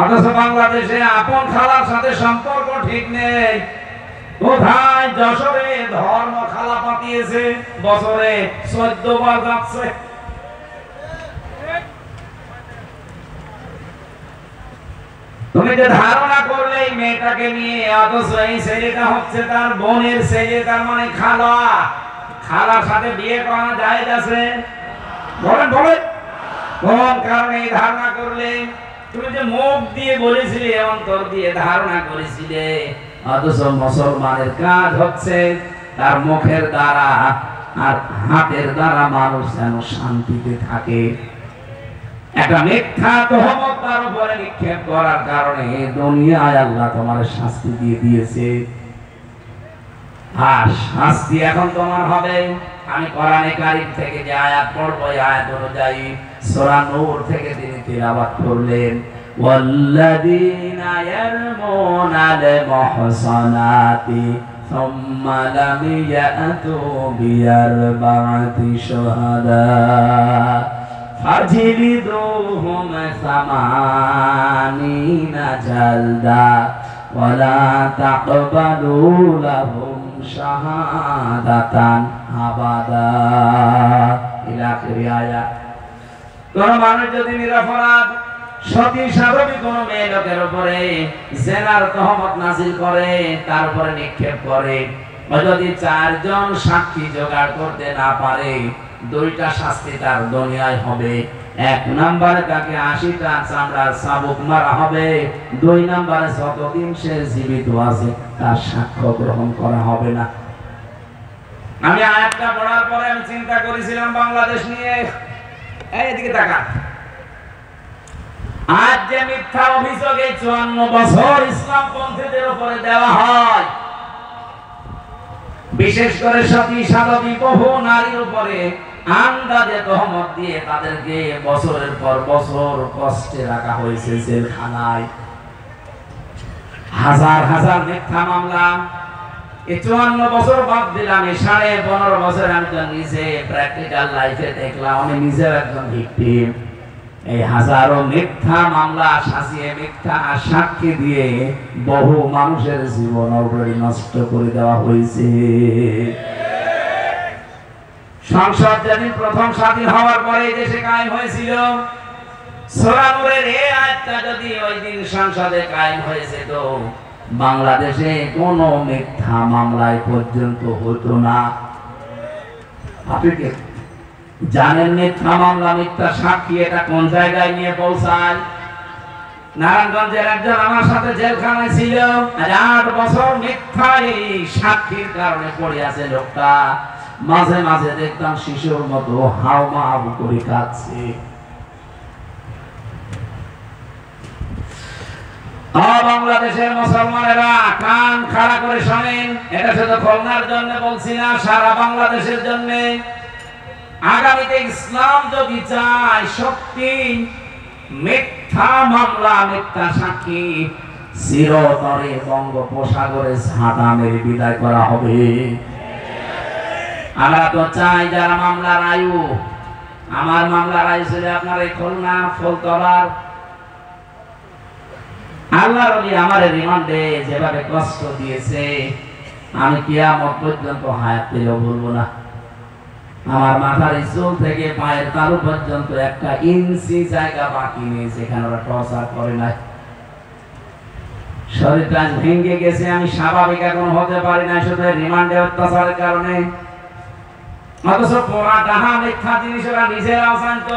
অথচ বাংলাদেশে আপন খালার সাথে সম্পর্ক ঠিক নেই। কোথায়? যশোরে ধর্ম খালা পাঠিয়েছে, বছরে 14 বার যাচ্ছে। তুমি যে ধারণা করলে এই মেয়েটাকে নিয়ে, অথচ এই ছেলেটা হচ্ছে তার বোনের ছেলে, তার মানে খালা। খালার সাথে বিয়ে করা যায় আছে? বলেন বলেন। কোন কারণে এই ধারণা করলে? তুমি যে মুখ দিয়ে বলেছিলে, অন্তর দিয়ে ধারণা করেছিলে, অথচ মুসলমানের কাজ হচ্ছে তার মুখের দ্বারা আর হাতের দ্বারা মানুষ যেন শান্তিতে থাকে। একটা মিথ্যা তহমত তার উপরে নিক্ষেপ করার কারণে দুনিয়ায় আল্লাহ তোমার শাস্তি দিয়ে দিয়েছে। শাস্তি এখন তোমার হবে। আমি কোরআনে কারীম থেকে যে আয়াত পড়ব, এই আয়াত অনুযায়ী সূরা নূর থেকে তিনি তিলাওয়াত করলেন, ওয়াল্লাযীনা ইয়ারমুনাল মুহসানাতি সুম্মা লাম ইয়াতু বিআরবা'তি শুহাদা ফাজলিদুহুম সামানিনা জালদা ওয়ালা তাকবালু লাহুম শাহাদাতান আবাদা ইলা আখির আয়াত। কোন মানুষ যদি নিরপরাধ সতী সাধবী কোন মেয়ে লোকের উপরে জেনার তহমত নাযিল করে, তার উপরে নিক্ষেপ করে, ও যদি 4 জন সাক্ষী জোগাড় করতে না পারে, 2টা শাস্তি তার দুনিয়ায় হবে। 1 নম্বরে তাকে 80টা চামড়ার চাবুক মারা হবে। 2 নম্বরে যতদিন সে জীবিত আছে তার সাক্ষ্য গ্রহণ করা হবে না। আমি আয়াতটা পড়ার পরে আমি চিন্তা করেছিলাম বাংলাদেশ নিয়ে। এইদিকে তাকা। আজ যে মিথ্যা অভিযোগ এই 54 বছর ইসলামপন্থীদের উপরে দেওয়া হয়, বিশেষ করে সতী সাধবী বহু নারীর উপরে আন্দাজে তহমত দিয়ে তাদেরকে বছরের পর বছর কষ্টে রাখা হয়েছে জেলখানায়। হাজার হাজার মিথ্যা মামলা। এই 54 বছর বাদ দিলাম, এই 15.5 বছর আমি তো নিজে প্র্যাকটিক্যাল লাইফে দেখলাম। আমি নিজেও একজন ভিকটিম। এই হাজারো মিথ্যা মামলা সাজিয়ে মিথ্যা সাক্ষী দিয়ে বহু মানুষের জীবন অলরেডি নষ্ট করে দেওয়া হয়েছে। সংসদ যেদিন প্রথম স্বাধীন হওয়ার পরে দেশে কায়েম হয়েছিল, সূরা নূরের এই আয়াতটা যদি ওই দিন সংসদে কায়েম হয়েছে, তো বাংলাদেশে কোনো মিথ্যা মামলায় পর্যন্ত হতো না। আপনি কি জানেন মিথ্যা মামলা, মিথ্যা সাক্ষী এটা কোন জায়গায় নিয়ে পৌঁছায়? নারায়ণগঞ্জের একজন আমার সাথে জেলখানায় ছিল, 8 বছর মিথ্যা এই সাক্ষীর কারণে পড়ে আছে লোকটা। মাঝে মাঝে দেখতাম শিশুর মতো হাউমাউ করে কাঁদছে। বাংলাদেশের মুসলমানেরা কান খাড়া করে শোনেন, এটা শুধু খুলনার জন্য বলছি না, সারা বাংলাদেশের জন্য। আগামীতে ইসলাম যদি চায় সত্যি, মিথ্যা মামলা মিথ্যা সাক্ষী চিরতরে বঙ্গোপসাগরে ঝাঁটা মেরে বিদায় করা হবে। আমরা তো চাই যারা মামলার আয়ু, আমার মামলার আয়ু ছিল আপনার এই খুলনা ফুলতলার। আল্লাহর ওলি আমার রিমান্ডে যেভাবে কষ্ট দিয়েছে, আমি কিয়ামত পর্যন্ত হায়াত পেলেও ভুলবো না। আমার মাথার চুল থেকে পায়ের তালু পর্যন্ত 1 ইঞ্চি জায়গা বাকি নেই যেখানে ওরা টর্চার করে নাই। শরীরটা ভেঙে গেছে, আমি স্বাভাবিক এখন হতে পারি না শুধু রিমান্ডে অত্যাচারের কারণে। অথচ পোড়া ডাহা মিথ্যা জিনিস ওরা নিজেরাও জানত।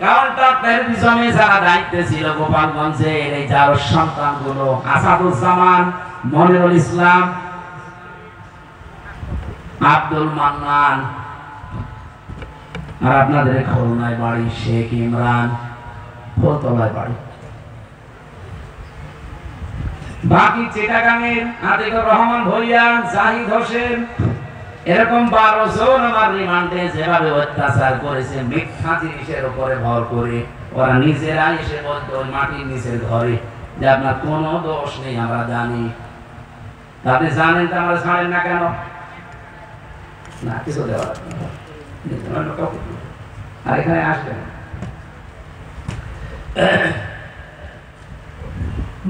কারণটা টেলিভিশনে যারা দায়িত্বে ছিল গোপালগঞ্জের এই যার সন্তানগুলো, আসাদুজ্জামান, মনিরুল ইসলাম, আব্দুল মান্নান, আর আপনাদের খুলনায় বাড়ি শেখ ইমরান, ফুলতলায় বাড়ি। বাকি চিটাগাংয়ের আতিকুর রহমান ভূঁইয়া, জাহিদ হোসেন, এরকম 12 জন আমার রিমান্ডে যেভাবে অত্যাচার করেছে মিথ্যা জিনিসের উপরে ভর করে, ওরা নিজেরা এসে বলতো মাটির নিচের ঘরে যে আপনার কোনো দোষ নেই, আমরা জানি। তাতে জানেন তো আমরা ছাড়েন না কেন? না কিছু দেওয়ার আর এখানে আসবেন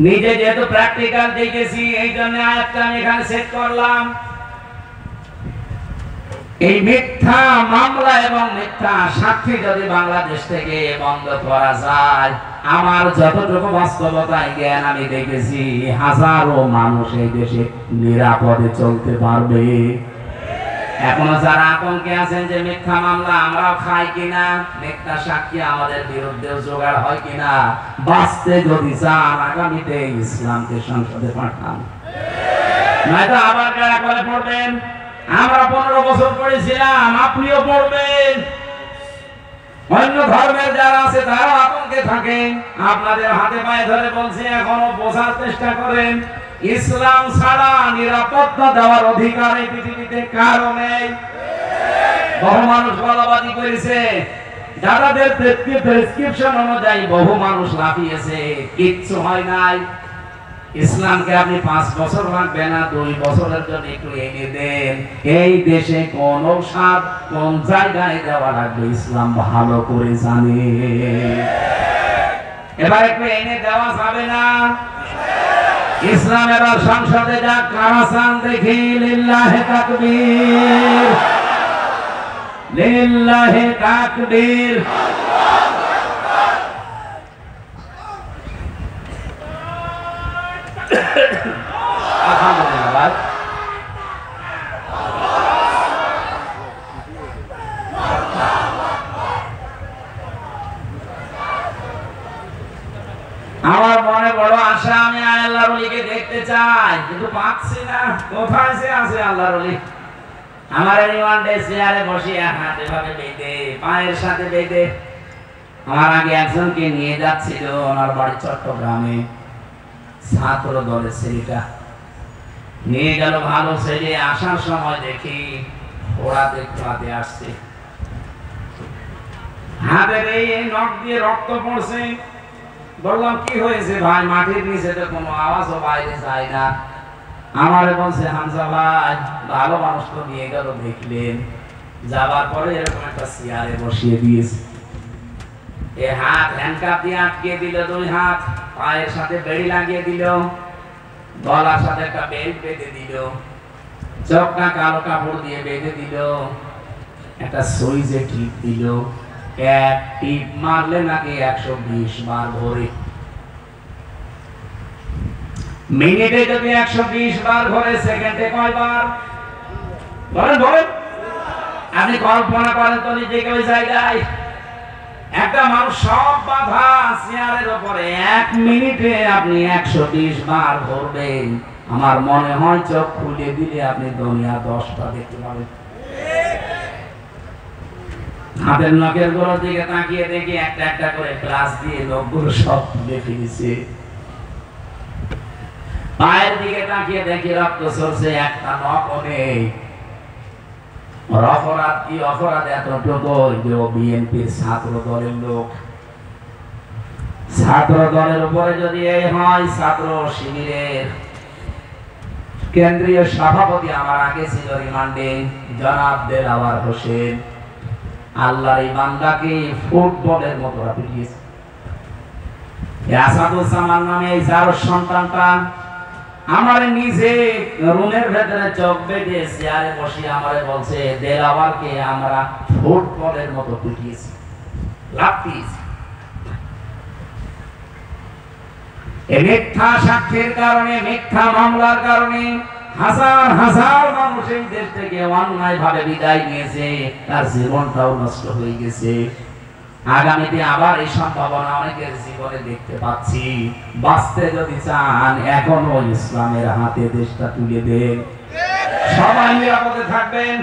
নিজে যেহেতু প্র্যাকটিক্যাল দেখেছি, এই জন্য আয়াতটা আমি এখানে সেট করলাম। এই মিথ্যা মামলা এবং মিথ্যা সাক্ষী যদি বাংলাদেশ থেকে বন্ধ করা যায়, আমার যতটুকু বাস্তবতায় জ্ঞান আমি দেখেছি, হাজারো মানুষ এই দেশে নিরাপদে চলতে পারবে। এখনো যারা আতঙ্কে আছেন যে মিথ্যা মামলা আমরাও খাই কিনা, মিথ্যা সাক্ষী আমাদের বিরুদ্ধেও জোগাড় হয় কিনা, বাঁচতে যদি চান আগামীতে ইসলামকে সংসদে পাঠান, নয়তো আবার কারা করে পড়বেন। আমরা 15 বছর পড়েছিলাম, আপনিও পড়বেন। অন্য ধর্মের যারা আছে তারা আতঙ্কে থাকে আপনাদের হাতে পায়ে ধরে বলছি এখনো বোঝার চেষ্টা করেন ইসলাম ছাড়া নিরাপত্তা দেওয়ার অধিকার এই পৃথিবীতে কারো নেই। বহু মানুষ গলাবাজি করেছে, যাদের প্রেসক্রিপশন অনুযায়ী বহু মানুষ লাফিয়েছে, কিচ্ছু হয় নাই। ইসলামকে আপনি 5 বছর লাগবে না, 2 বছরের জন্য একটু এনে দেন, এই দেশে কোন ঔষধ কোন জায়গায় দেওয়া লাগবে ইসলাম ভালো করে জানে। এবার একটু এনে দেওয়া যাবে না? ইসলাম এবার সংসদে যা কারা চান দেখি। লিল্লাহে তাকবীর, লিল্লাহে তাকবীর। আলহামদুলিল্লাহ। আমার মনে বড় আশা, আমি আল্লাহর ওলিকে দেখতে চাই, কিন্তু পাচ্ছি না। কোথায় সে আছে আল্লাহর ওলি? আমার রিমান্ডে চেয়ারে বসিয়ে হাত এভাবে বেঁধে, পায়ের সাথে বেঁধে। আমার আগে একজনকে নিয়ে যাচ্ছিল, ওনার বাড়ি চট্টগ্রামে, ছাত্র দলের ছেলেটা নিয়ে গেল, ভালো ছেলে। আসার সময় দেখি ওড়াতে খোলাতে আসছে, হাতের এই নখ দিয়ে রক্ত পড়ছে। বললাম কি হয়েছে ভাই? মাটির নিচে তো কোনো আওয়াজও বাইরে যায় না। আমারে বলছে হামজা ভাই, ভালো মানুষ তো নিয়ে গেল, দেখলেন যাবার পরে এরকম একটা চেয়ারে বসিয়ে দিয়েছে, এ হাত হ্যান্ডকাপ দিয়ে আটকে দিল, 2 হাত পায়ের সাথে বেড়ি লাগিয়ে দিল, গলার সাথে একটা বেল্ট বেঁধে দিল, চোখটা কালো কাপড় দিয়ে বেঁধে দিল, একটা সুইচে টিপ দিল। এক টিপ মারলে নাকি 120 বার ঘোরে। মিনিটে যদি 120 বার ঘোরে, সেকেন্ডে কয়বার? বলেন বলেন। আপনি কল্পনা করেন তো নিজেকে ওই জায়গায়। একটা মানুষ সব বাধা চেয়ারের উপরে, 1 মিনিটে আপনি 120 বার ঘুরবেন। আমার মনে হয় চোখ খুলে দিলে আপনি দুনিয়া 10টা দেখতে পাবেন। হাতের নখের গোড়ার দিকে তাকিয়ে দেখি একটা একটা করে ক্লাস দিয়ে লোকগুলো সব তুলে ফেলেছে। পায়ের দিকে তাকিয়ে দেখি রক্ত ঝরছে, একটা নখও নেই। অপরাধ কি? অপরাধ এতটুকু যে ও বিএনপির ছাত্র দলের লোক। ছাত্র দলের উপরে যদি এই হয়, ছাত্র শিবিরের কেন্দ্রীয় সভাপতি আমার আগে ছিল রিমান্ডে, জনাব দেলাওয়ার হোসেন। আল্লাহর এই বান্দাকে ফুটবলের মতো পিটিয়েছে। আসাদুজ্জামান নামে এই যার সন্তানটা আমার নিজে রুমের ভেতরে চোখ বেঁধে চেয়ারে বসে আমারে বলছে, দেলাওয়ারকে আমরা ফুটবলের মতো পিটিয়েছি, লাফিয়েছি। এই মিথ্যা সাক্ষীর কারণে, মিথ্যা মামলার কারণে হাজার হাজার মানুষ এই দেশ থেকে অন্যায় ভাবে বিদায় নিয়েছে, তার জীবনটাও নষ্ট হয়ে গেছে। আগামীতে আবার এই সম্ভাবনা অনেকের জীবনে দেখতে পাচ্ছি। বাঁচতে যদি চান, এখনো ইসলামের হাতে দেশটা তুলে দেন, সবাই নিরাপদে থাকবেন।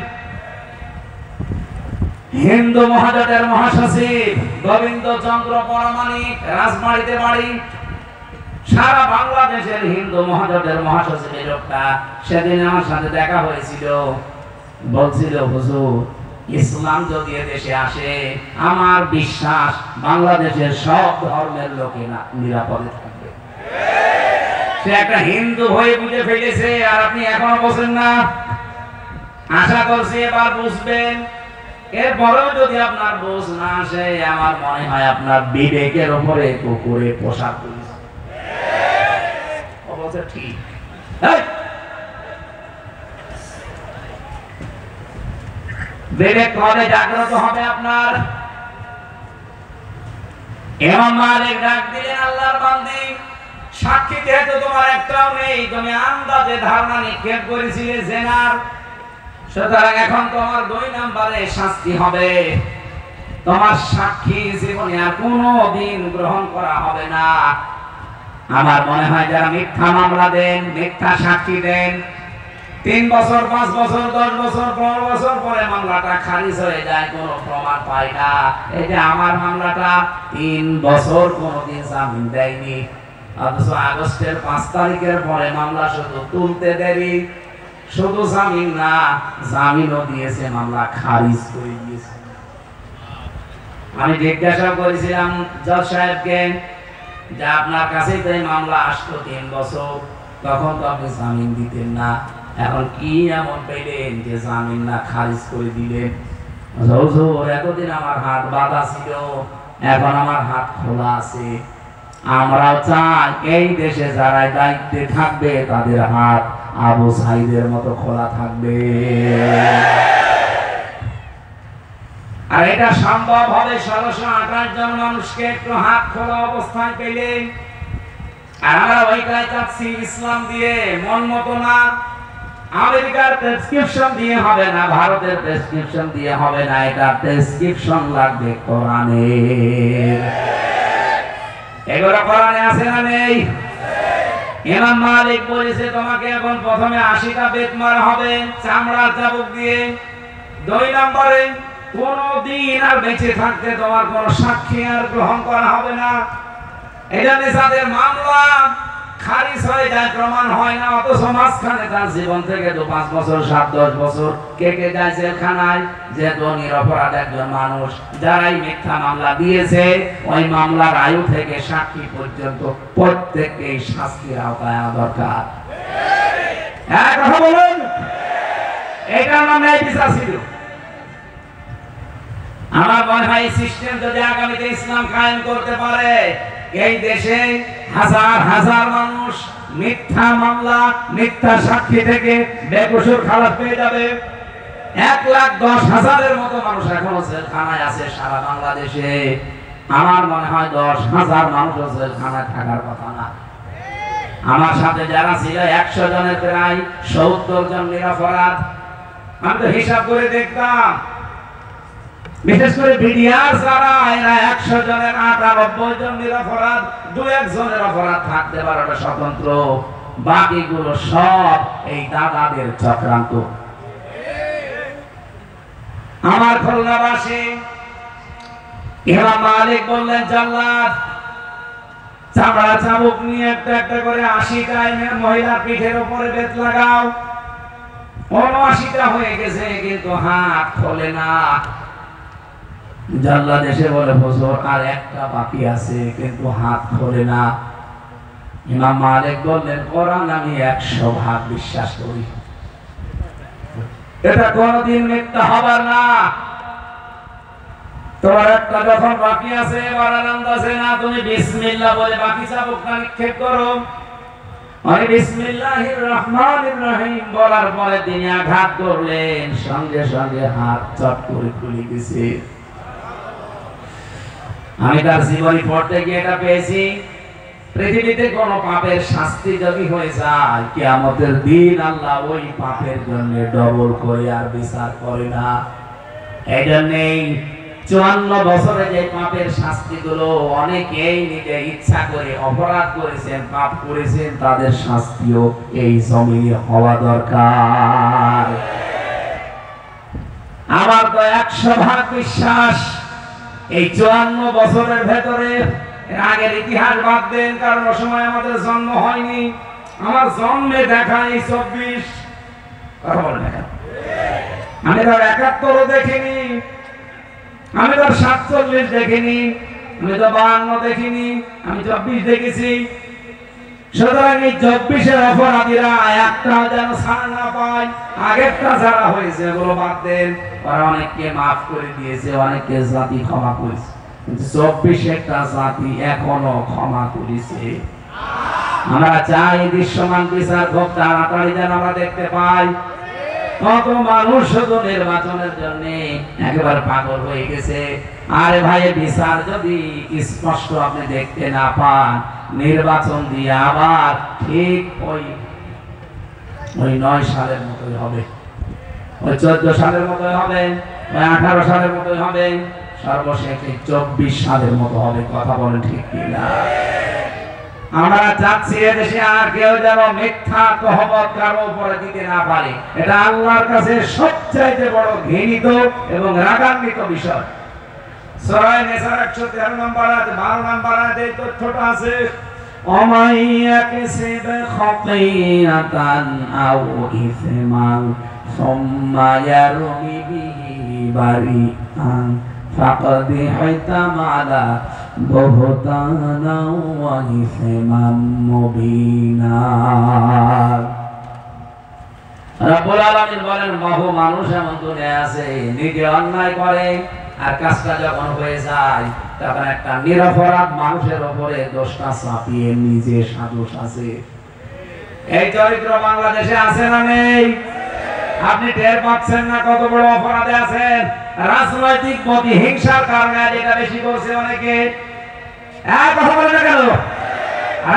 হিন্দু মহাজোটের মহাসচিব গোবিন্দ চন্দ্র পরামানিক, রাজবাড়িতে বাড়ি। সারা বাংলাদেশের হিন্দু মহাজোটের মহাসচিব লোকটা সেদিন আমার সাথে দেখা হয়েছিল, বলছিল হুজুর ইসলাম যদি দেশে আসে, আমার বিশ্বাস বাংলাদেশের সব ধর্মের লোকেরা নিরাপদে থাকবে। সে একটা হিন্দু হয়ে বুঝে ফেলেছে, আর আপনি এখনো বোঝেন না। আশা করছি এবার বুঝবেন। এরপরেও যদি আপনার বুঝ না আসে, আমার মনে হয় আপনার বিবেকের উপরে কুকুরে পোশাক করেছে। ঠিক বিবেক কবে জাগ্রত হবে আপনার? ইমাম মালিক ডাক দিলেন, আল্লাহর বান্দী, সাক্ষী যেহেতু তোমার একটাও নেই, তুমি আন্দাজে ধারণা নিক্ষেপ করেছিলে জেনার, সুতরাং এখন তোমার 2 নম্বরে শাস্তি হবে। তোমার সাক্ষী জীবনে আর কোনোদিন গ্রহণ করা হবে না। আমার মনে হয় যারা মিথ্যা মামলা দেন, মিথ্যা সাক্ষী দেন, 3 বছর 5 বছর 10 বছর 15 বছর পরে মামলাটা খারিজ হয়ে যায়, কোনো প্রমাণ পায় না। এই যে আমার মামলাটা 3 বছর কোনোদিন জামিন দেয়নি, অথচ আগস্টের 5 তারিখের পরে মামলা শুধু তুলতে দেরি, শুধু জামিন না, জামিনও দিয়েছে, মামলা খারিজ করে দিয়েছে। আমি জিজ্ঞাসা করেছিলাম জজ সাহেবকে যে আপনার কাছে তো এই মামলা আসতো 3 বছর, তখন তো আপনি জামিন দিতেন না, এখন কি এমন পেলেন যে জামিন না খারিজ করে দিলেন? হুজুর, এতদিন আমার হাত বাঁধা ছিল, এখন আমার হাত খোলা আছে। আমরাও চাই এই দেশে যারা দায়িত্বে থাকবে তাদের হাত আবু সাইদের মতো খোলা থাকবে। আর এটা সম্ভব হবে 1628 জন মানুষকে একটু হাত খোলা অবস্থায় পেলে। আর আমরা ওইটাই চাচ্ছি, ইসলাম দিয়ে মন মতো না, আমেরিকার প্রেসক্রিপশন দিয়ে হবে না, ভারতের প্রেসক্রিপশন দিয়ে হবে না, এটা প্রেসক্রিপশন লাগবে কোরআনের। এগুলো কোরআনে আছে না নেই? ইমাম মালিক বলেছে তোমাকে এখন প্রথমে 80টা বেত মারা হবে চামড়ার চাবুক দিয়ে। 2 নম্বরে কোনদিন আর বেঁচে থাকতে তোমার কোন সাক্ষী আর গ্রহণ করা হবে না। এটা যাদের মামলা খারিজ হয়ে যায়, প্রমাণ হয় না, অথচ মাঝখানে তার জীবন থেকে 5 বছর 7-10 বছর কে যায় জেলখানায়, যে নিরপরাধ একজন মানুষ। যারাই মিথ্যা মামলা দিয়েছে ওই মামলার আয়ু থেকে সাক্ষী পর্যন্ত প্রত্যেককেই শাস্তির আওতায় আনা দরকার। হ্যাঁ, কথা বলুন। এটার নাম ন্যায় বিচার ছিল। আমার মনে হয় সিস্টেম যদি আগামীতে ইসলাম কায়েম করতে পারে, এই দেশে হাজার হাজার মানুষ মিথ্যা মামলা মিথ্যা সাক্ষী থেকে বেকসুর খালাস পেয়ে যাবে। 1,10,000-এর মতো মানুষ এখনো জেলখানায় আছে সারা বাংলাদেশে। আমার মনে হয় 10,000 মানুষ জেলখানায় থাকার কথা না। আমার সাথে যারা ছিল 100 জনের প্রায় 70 জন নিরপরাধ। আমি তো হিসাব করে দেখতাম, বিশেষ করে বিডিআর যারা, এরা 100 জনের 98 জন নিরপরাধ, 2-1 জনের অপরাধ থাকতে পারে ওটা স্বতন্ত্র, বাকিগুলো সব এই দাদাদের চক্রান্ত। আমার খুলনাবাসী ইমাম মালিক বললেন, জাল্লাদ চামড়া চাবুক নিয়ে একটা একটা করে 80টা মহিলার পিঠের উপরে বেত লাগাও। 79টা হয়ে গেছে, কিন্তু হাত খোলে না। জাল্লাদ এসে বলে, হুজুর আর একটা বাকি আছে, কিন্তু হাত খোলে না। ইমাম মালিক বললেন, কোরআন আমি 100 ভাগ বিশ্বাস করি, এটা কোনদিন মিথ্যা হবার না। তোমার একটা যখন বাকি আছে, এবার আনন্দ আছে না, তুমি বিসমিল্লাহ বলে বাকি চাবুকটা নিক্ষেপ করো। আমি বিসমিল্লাহির রহমানির রহিম বলার পরে তিনি আঘাত করলেন, সঙ্গে সঙ্গে হাত চট করে খুলে গেছে। আমি তার জীবনী পড়তে গিয়ে এটা পেয়েছি, পৃথিবীতে কোন পাপের শাস্তি যদি হয়ে যায়, কিয়ামতের দিন আল্লাহ ওই পাপের জন্য ডবল করে আর বিচার করে না। এই জন্যই 54 বছরে যে পাপের শাস্তিগুলো অনেকেই নিজে ইচ্ছা করে অপরাধ করেছেন, পাপ করেছেন, তাদের শাস্তিও এই জমিনে হওয়া দরকার। আমার তো 100 ভাগ বিশ্বাস, এই 54 বছরের ভেতরে, আগের ইতিহাস বাদ দেন, কারণ ওই সময় আমাদের জন্ম হয়নি। আমার জন্মে দেখা এই 24, কথা বলেন না, আমি তো 71 দেখিনি, আমি তো 47 দেখিনি, আমি তো 52 দেখিনি, আমি 24 দেখেছি। সুতরাং এই 24-এর অপরাধীরা একটাও যেন ছাড় না পায়। আগেরটা যারা হয়েছে এগুলো বাদ দেন, ওরা অনেককে মাফ করে দিয়েছে, অনেককে জাতি ক্ষমা করেছে, কিন্তু 24-একটা জাতি এখনো ক্ষমা করেছে। আমরা চাই দৃশ্যমান বিচার খুব তাড়াতাড়ি যেন আমরা দেখতে পাই। কত মানুষ শুধু নির্বাচনের জন্য একেবারে পাগল হয়ে গেছে। আরে ভাই, বিচার যদি স্পষ্ট আপনি দেখতে না পান, নির্বাচন দিয়ে আবার ঠিক ওই 9 সালের মতোই হবে, ওই 14 সালের মতোই হবে, ওই 18 সালের মতোই হবে, সর্বশেষ 24 সালের মতো হবে। কথা বলেন ঠিক কিনা? আমরা চাচ্ছি এদেশে আর কেউ যেন মিথ্যা তহমত কারো উপরে দিতে না পারে। এটা আল্লাহর কাছে সবচাইতে বড় ঘৃণিত এবং রাগান্বিত বিষয়। সূরা নিসার 113 নম্বর আয়াত 12 নম্বর আয়াতে এই তথ্যটা আছে, وَمَن يَكْسِبْ خَطِيئَةً أَوْ إِثْمًا ثُمَّ يَرْمِ بِهِ بَرِيئًا فَقَدِ احْتَمَلَ بُهْتَانًا وَإِثْمًا مُبِينًا। রব্বুল আলামিন বলেন, বহু মানুষ এমন দুনিয়ায় আছে নিজে অন্যায় করে আর কাজটা যখন হয়ে যায় তখন একটা নিরপরাধ মানুষের উপরে দোষটা চাপিয়ে নিজে সাদোষ আছে। এই চরিত্র বাংলাদেশে আছে না নেই? আপনি টের পাচ্ছেন না কত বড় অপরাধে আছেন? রাজনৈতিক প্রতিহিংসার কারণে এটা বেশি করছে অনেকে। কথা বলে না কেন?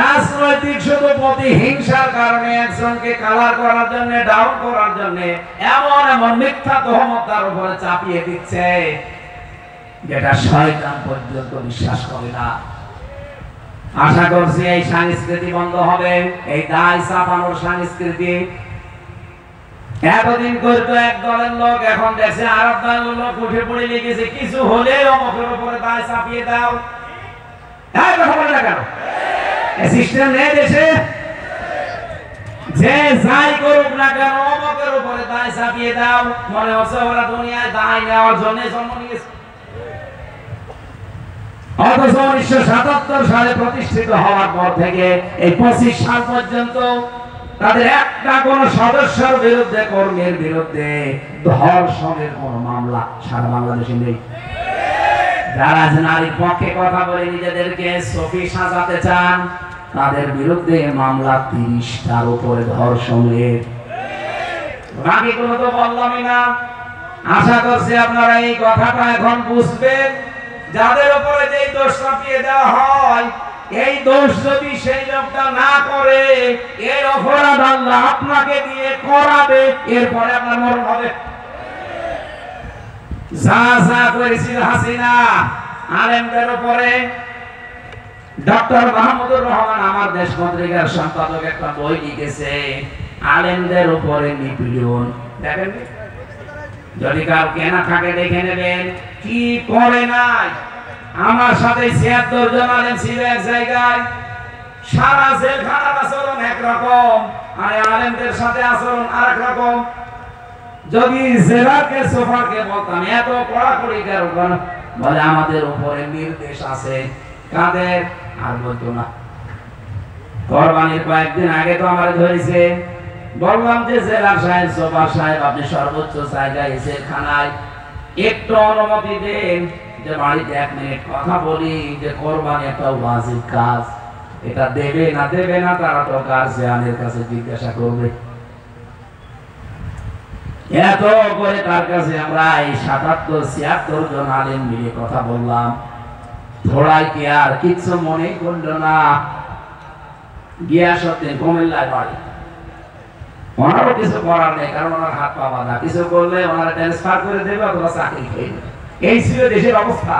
রাজনৈতিক শুধু প্রতিহিংসার কারণে একজনকে কালার করার জন্য, ডাউন করার জন্য এমন এমন মিথ্যা তহমত তার উপরে চাপিয়ে দিচ্ছে যেটা শয়তান পর্যন্ত বিশ্বাস করে না। আশা করছি এই সংস্কৃতি বন্ধ হবে, এই দায় চাপানোর সংস্কৃতি। এতদিন করতো এক দলের লোক, এখন দেশে আর এক দলের লোক উঠে পড়ে লেগেছে কিছু হলে অমুকের উপরে দায় চাপিয়ে দাও। কথা বলে না কেন? সিস্টেম নেই দেশে, যে যাই করুক না কেন অমুকের উপরে দায় চাপিয়ে দাও। মনে হচ্ছে ওরা দুনিয়ায় দায় নেওয়ার জন্য জন্ম নিয়েছে। অথচ 1977 সালে প্রতিষ্ঠিত হওয়ার পর থেকে এই 25 সাল পর্যন্ত তাদের একটা কোন সদস্যের বিরুদ্ধে, কর্মীর বিরুদ্ধে ধর্ষণের কোন মামলা সারা বাংলাদেশে নেই। যারা নারীর পক্ষে কথা বলে নিজেদেরকে সফি সাজাতে চান তাদের বিরুদ্ধে মামলা 30টার উপরে ধর্ষণের। বাকিগুলো তো বললামই না। আশা করছি আপনারা এই কথাটা এখন বুঝবেন। যাদের উপরে যেই দোষ চাপিয়ে দেওয়া হয়, এই দোষ যদি সেই লোকটা না করে, এই অপরাধ আল্লাহ আপনাকে দিয়ে করাবে, এরপরে আপনার মরণ হবে। যা যা করেছিল হাসিনা আলেমদের উপরে, ডক্টর মাহমুদুর রহমান আমার দেশ পত্রিকার সম্পাদক একটা বই লিখেছে, আলেমদের উপরে নিপীড়ন। দেখেন, যদি কার কেনা থাকে দেখে নেবেন কি করে নাই। আমার সাথে 76 জন আলেম ছিল এক জায়গায়। সারা জেলখানার আচরণ একরকম, আর আলেমদের সাথে আচরণ আরেক রকম। যদি জেলাকে সোফাকে বলতাম এত কড়াকড়ি কেন, বলে আমাদের উপরে নির্দেশ আছে। কাদের? আর বলতো না। কোরবানির কয়েকদিন আগে তো আমার ধরেছে, বললাম যে জেলার সাহেব, সোফা সাহেব, আপনি সর্বোচ্চ জায়গায় জেলখানায় একটু অনুমতি দেন যে বাড়িতে 1 মিনিট কথা বলি, যে কোরবানি একটা ওয়াজিব কাজ, এটা দেবে না দেবে না তারা তো গার্জিয়ানের কাছে জিজ্ঞাসা করবে। এত করে তার কাছে আমরা এই 77-76 জন আলেম মিলে কথা বললাম। থোড়াই কি আর কিছু মনে করলো না। গিয়াসউদ্দিন কুমিল্লায় বাড়ি, ওনারও কিছু করার নেই, কারণ ওনার হাত পা বাঁধা। কিছু করলে ওনারা ট্রান্সফার করে দেবে অথবা চাকরি খেয়ে নেবে। এই ছিল দেশের অবস্থা।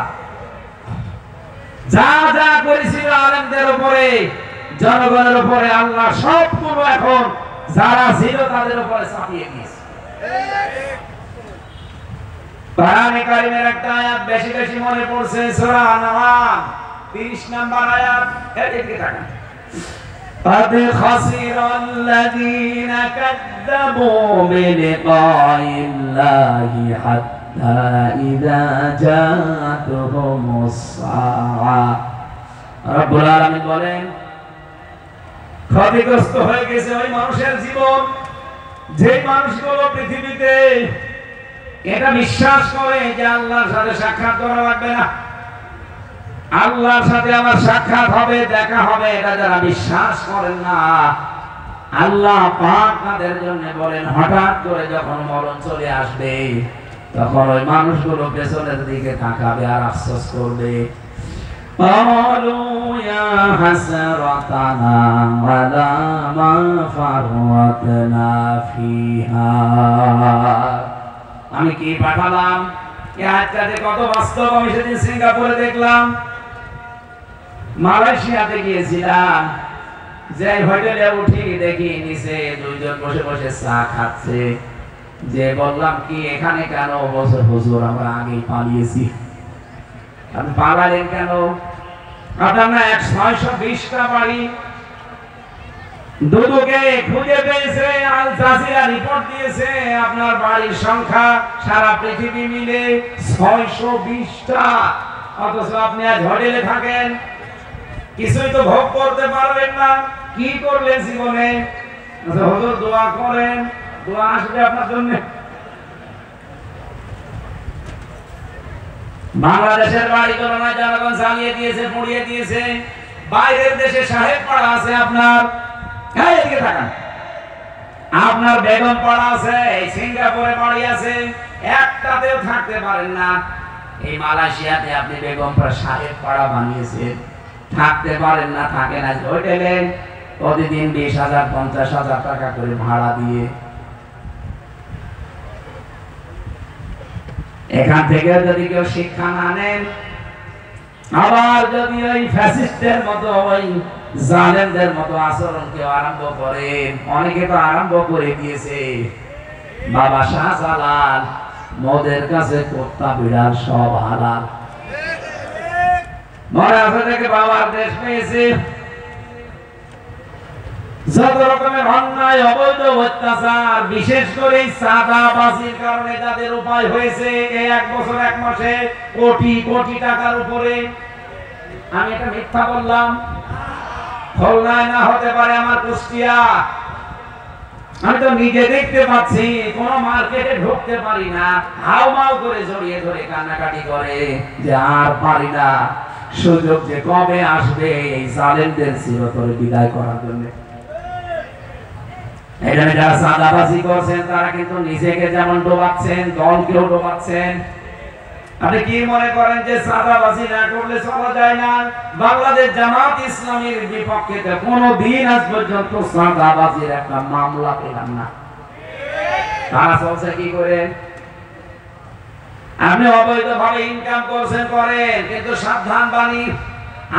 যা যা করেছিল আলেমদের উপরে, জনগণের উপরে, আল্লাহ সবগুলো এখন যারা ছিল তাদের উপরে চাপিয়ে দিয়েছে। কোরআনে কারীমের একটা আয়াত বেশি বেশি মনে পড়ছে, সূরা আন-নাম 30 নম্বর আয়াত। এদিকে তাকান। قد خسر الذين كذبوا بلقاء الله حتى إذا جاءتهم الساعة। রব্বুল আলামিন বলেন, ক্ষতিগ্রস্ত হয়ে গেছে ওই মানুষের জীবন যে মানুষগুলো পৃথিবীতে এটা বিশ্বাস করে যে আল্লাহর সাথে সাক্ষাৎ করা লাগবে না, আল্লাহর সাথে আমার সাক্ষাৎ হবে, দেখা হবে, এটা যারা বিশ্বাস করেন না, আল্লাহ পাক তাদের জন্য বলেন হঠাৎ করে যখন মরণ চলে আসবে তখন ওই মানুষগুলো পেছনের দিকে তাকাবে আর আফসোস করবে। قالوا يا حسرتنا على ما فرطنا فيها। আমি কি পাঠালাম এই আয়াতটাতে কত বাস্তব। আমি সেদিন সিঙ্গাপুরে দেখলাম, মালয়েশিয়াতে গিয়েছিলাম, যে হোটেলে উঠি দেখি নিচে দুইজন বসে বসে চা খাচ্ছে। যে বললাম কি এখানে কেন? বলছে হুজুর আমরা আগেই পালিয়েছি। আপনি পালালেন কেন? আপনার না 620টা বাড়ি দুদুকে খুঁজে পেয়েছে, আল জাজিরা রিপোর্ট দিয়েছে আপনার বাড়ির সংখ্যা সারা পৃথিবী মিলে 620টা। অথচ আপনি আজ হোটেলে থাকেন, কিছুই তো ভোগ করতে পারবেন না। কি করলেন জীবনে? হুজুর দোয়া করেন, দোয়া আসবে আপনার জন্য। বাংলাদেশের বাড়িগুলো না জনগণ জ্বালিয়ে দিয়েছে, পুড়িয়ে দিয়েছে। বাইরের দেশে সাহেব পাড়া আছে আপনার, এদিকে তাকান, আপনার বেগম পাড়া আছে, এই সিঙ্গাপুরে বাড়ি আছে, একটাতেও থাকতে পারেন না। এই মালয়েশিয়াতে আপনি বেগম পাড়া সাহেব পাড়া বানিয়েছেন, থাকতে পারেন না, থাকে না হোটেলে প্রতিদিন 20,000 50,000 টাকা করে ভাড়া দিয়ে। এখান থেকে যদি কেউ শিক্ষা না নেন, আবার যদি ওই ফ্যাসিস্টের মতো ওই জালেমদের মতো আচরণ কেউ আরম্ভ করে, অনেকে তো আরম্ভ করে দিয়েছে। বাবা শাহজালাল মদের কাছে কুত্তা বিড়াল সব হালাল। মনে আছে থেকে বাবার দেশ পেয়েছে, যত রকমের অন্যায় অবৈধ অত্যাচার, বিশেষ করে চাঁদাবাজির কারণে যাদের উপায় হয়েছে এই 1 বছর 1 মাসে কোটি কোটি টাকার উপরে। আমি এটা মিথ্যা বললাম? খুলনায় না হতে পারে আমার কুষ্টিয়া। আমি তো নিজে দেখতে পাচ্ছি, কোন মার্কেটে ঢুকতে পারি না, হাউমাউ করে জড়িয়ে ধরে কান্নাকাটি করে যে আর পারি না, সুযোগ যে কবে আসবে এই জালেমদের চিরতরে বিদায় করার জন্য। এখানে যারা চাঁদাবাজি করছেন তারা কিন্তু নিজেকে যেমন ডোবাচ্ছেন, দলকেও ডোবাচ্ছেন। আপনি কি মনে করেন যে চাঁদাবাজি না করলে চলা যায় না? বাংলাদেশ জামাত ইসলামীর বিপক্ষে কোনদিন আজ পর্যন্ত চাঁদাবাজির একটা মামলা পেলাম না। তারা চলছে কি করে? আপনি অবৈধভাবে ইনকাম করছেন করেন, কিন্তু সাবধান বাণী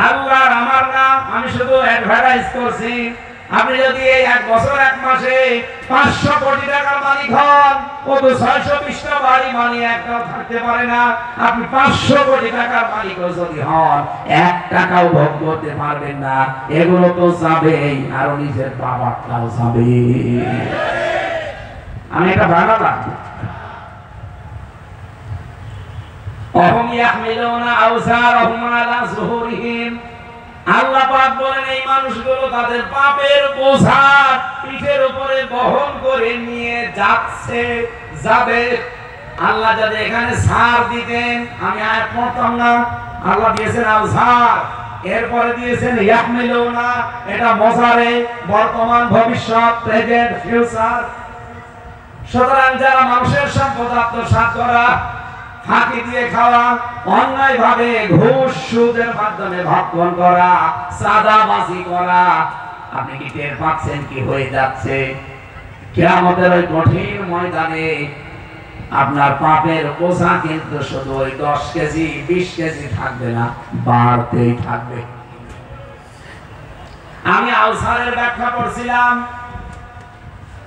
আল্লাহর আমার নাম, আমি শুধু অ্যাডভার্টাইজ করছি। আপনি যদি এই 1 বছর 1 মাসে 500 কোটি টাকার মালিক হন, কত 620টা বাড়ি মালিক একটাও থাকতে পারে না। আপনি 500 কোটি টাকার মালিকও যদি হন, 1 টাকাও ভোগ করতে পারবেন না। এগুলো তো যাবেই, আর নিজের বাবাটাও যাবে। আমি এটা বানালাম। অহম ইয়াহমিলুনা আওজারহুম আলা যুহুরিহিম। আল্লাহ পাক বলেন এই মানুষগুলো তাদের পাপের বোঝা পিঠের উপরে বহন করে নিয়ে যাচ্ছে, যাবে। আল্লাহ যদি এখানে ছাড় দিতেন, আমি আয়াত পড়তাম না। আল্লাহ দিয়েছেন আওজার, এরপরে দিয়েছেন ইয়াহমিলুনা, এটা মজারে, বর্তমান ভবিষ্যৎ, প্রেজেন্ট ফিউচার। সুতরাং যারা মানুষের সম্পদ আত্মসাৎ করা, ফাঁকি দিয়ে খাওয়া, অন্যায় ভাবে ঘুষ সুদের মাধ্যমে ভক্ষণ করা, চাঁদাবাজি করা, আপনি কি টের পাচ্ছেন কি হয়ে যাচ্ছে? কিয়ামতের ওই কঠিন ময়দানে আপনার পাপের বোঝা কিন্তু শুধু ওই 10 কেজি 20 কেজি থাকবে না, বাড়তেই থাকবে। আমি আউসারের ব্যাখ্যা করছিলাম,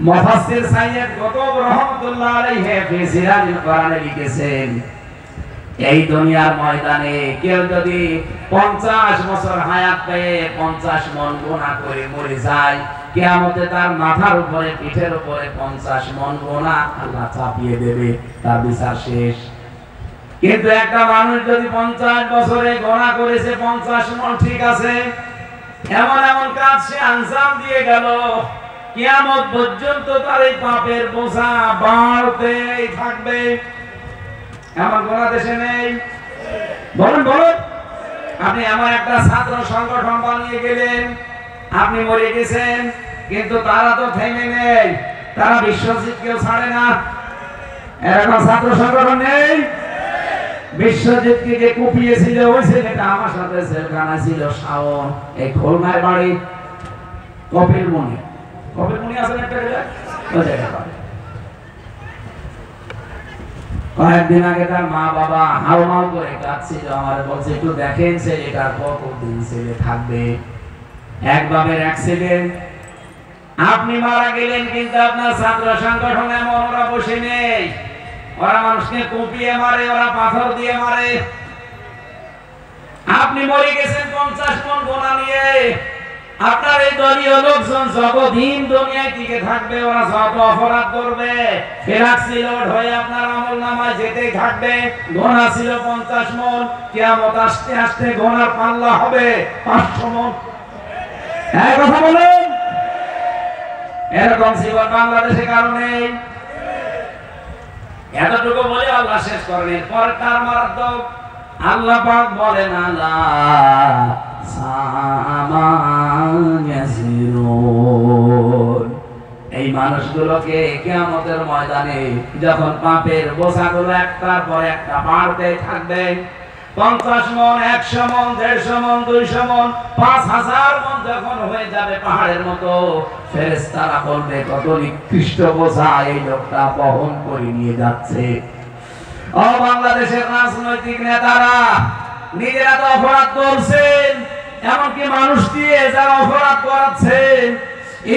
মুফাসসির সাইয়্যিদ কুতুব রাহমাতুল্লাহ আলাইহি ফি সিরাজিল কোরআনে লিখেছেন, এই দুনিয়ার ময়দানে কেউ যদি 50 বছর হায়াত পেয়ে 50 মণ গুনাহ করে মরে যায়, কিয়ামতে তার মাথার উপরে পিঠের উপরে 50 মণ গুনাহ আল্লাহ চাপিয়ে দেবে, তার বিচার শেষ। কিন্তু একটা মানুষ যদি 50 বছরে গুনাহ করেছে 50 মণ, ঠিক আছে, এমন এমন কাজ সে আঞ্জাম দিয়ে গেল, কিয়ামত পর্যন্ত তার এই পাপের বোঝা বাড়তেই থাকবে। এমন কোন দেশে নেই? বলুন বলুন। আপনি এমন একটা ছাত্র সংগঠন বানিয়ে গেলেন, আপনি মরে গেছেন, কিন্তু তারা তো থেমে নেই, তারা বিশ্বজিৎকেও ছাড়ে না। এরকম ছাত্র সংগঠন নেই? বিশ্বজিৎকে যে কুপিয়েছিল ওই ছেলেটা আমার সাথে জেলখানা ছিল, শাওন, এই খুলনায় বাড়ি, কপিলমুনি। কপিলমুনি আছেন একটা জায়গা। কয়েকদিন আগে তার মা বাবা হাউমাউ করে কাঁদছিল, আমার বলছে একটু দেখেন ছেলেটার কতদিন ছেলে থাকবে। এক বাপের অ্যাক্সিডেন্ট, আপনি মারা গেলেন, কিন্তু আপনার ছাত্র সংগঠন এমন ওরা বসে নেই, ওরা মানুষকে কুপিয়ে মারে, ওরা পাথর দিয়ে মারে। আপনি মরে গেছেন 50 মন গোনা নিয়ে, আপনার এই দলীয় লোকজন যতদিন দুনিয়ায় টিকে থাকবে ওরা যত অপরাধ করবে ফেরাক্সিলোড হয়ে আপনার আমলনামায় যেতেই থাকবে। গোনা ছিল 50 মন, কিয়ামত আসতে আসতে গোনার পাল্লা হবে 500 মন। এই কথা বলেন, এরকম জীবন বাংলাদেশে কারণে। এতটুকু বলে আল্লাহ শেষ করেন, এরপর কার মারাত্মক। আল্লাহ পাক বলেন আলা সামায়াসিরুন, এই মানুষগুলোকে কিয়ামতের ময়দানে যখন পাপের বোঝাগুলো একটার পর একটা বাড়তে থাকবে, 50 মন, 100 মন, 150 মন, 200 মন, 5000 মন যখন হয়ে যাবে পাহাড়ের মতো, ফেরেশতারা বলবে কত নিকৃষ্ট বোঝা এই লোকটা বহন করে নিয়ে যাচ্ছে। ও বাংলাদেশের রাজনৈতিক নেতারা, নিজেরা তো অপরাধ করছেন, এমনকি মানুষ দিয়ে যারা অপরাধ করাচ্ছেন,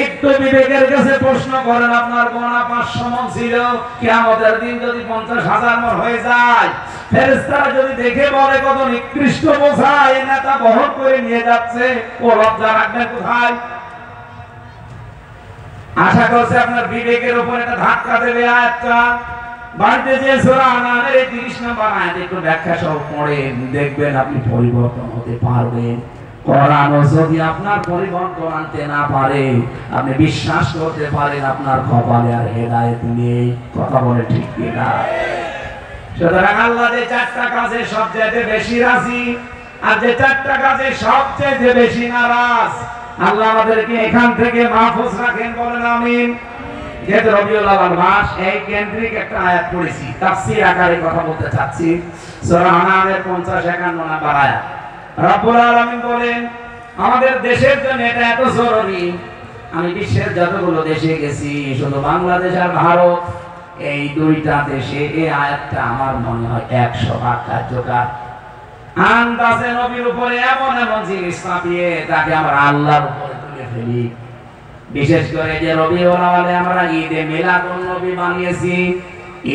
একটু বিবেকের কাছে প্রশ্ন করেন, আপনার গোনা 500 মন ছিল, কিয়ামতের দিন যদি 50,000 মন হয়ে যায়, ফেরেশতারা যদি দেখে বলে কত নিকৃষ্ট বোঝা এই নেতা বহন করে নিয়ে যাচ্ছে, ও লজ্জা রাখবেন কোথায়? আশা করছে আপনার বিবেকের উপর একটা ধাক্কা দেবে আয়াতটা। বাড়িতে যে সূরা আনানের 30 নম্বর আয়াত একটু ব্যাখ্যা সহ পড়েন, দেখবেন আপনি পরিবর্তন হতে পারবেন। কোরআন যদি আপনার পরিবর্তন আনতে না পারে, আপনি বিশ্বাস করতে পারেন আপনার কপালে আর হেদায়েত নেই। কথা বলে ঠিক কিনা? সুতরাং আল্লাহ যে 4টা কাজে সবচেয়ে বেশি রাজি আর যে 4টা কাজে সবচেয়ে বেশি নারাজ, আল্লাহ আমাদেরকে এখান থেকে মাহফুজ রাখেন, বলেন আমিন। যেহেতু রবিউল আউয়াল মাস, এই কেন্দ্রিক একটা আয়াত পড়েছি, তাফসীর আকারে কথা বলতে চাচ্ছি। সূরা আনামের 50-51 নম্বর আয়াত। রব্বুল আলামিন বলেন, আমাদের দেশের জন্য এটা এত জরুরি, আমি বিশ্বের যতগুলো দেশে গেছি, শুধু বাংলাদেশ আর ভারত, এই 2টা দেশে এই আয়াতটা আমার মনে হয় 100 ভাগ কার্যকর। আন্দাজে নবীর উপরে এমন এমন জিনিস চাপিয়ে তাকে আমরা আল্লাহর উপরে তুলে ফেলি। বিশেষ করে যে রবিউল আউয়ালে আমরা ঈদে মিলাদুন নবী বানিয়েছি,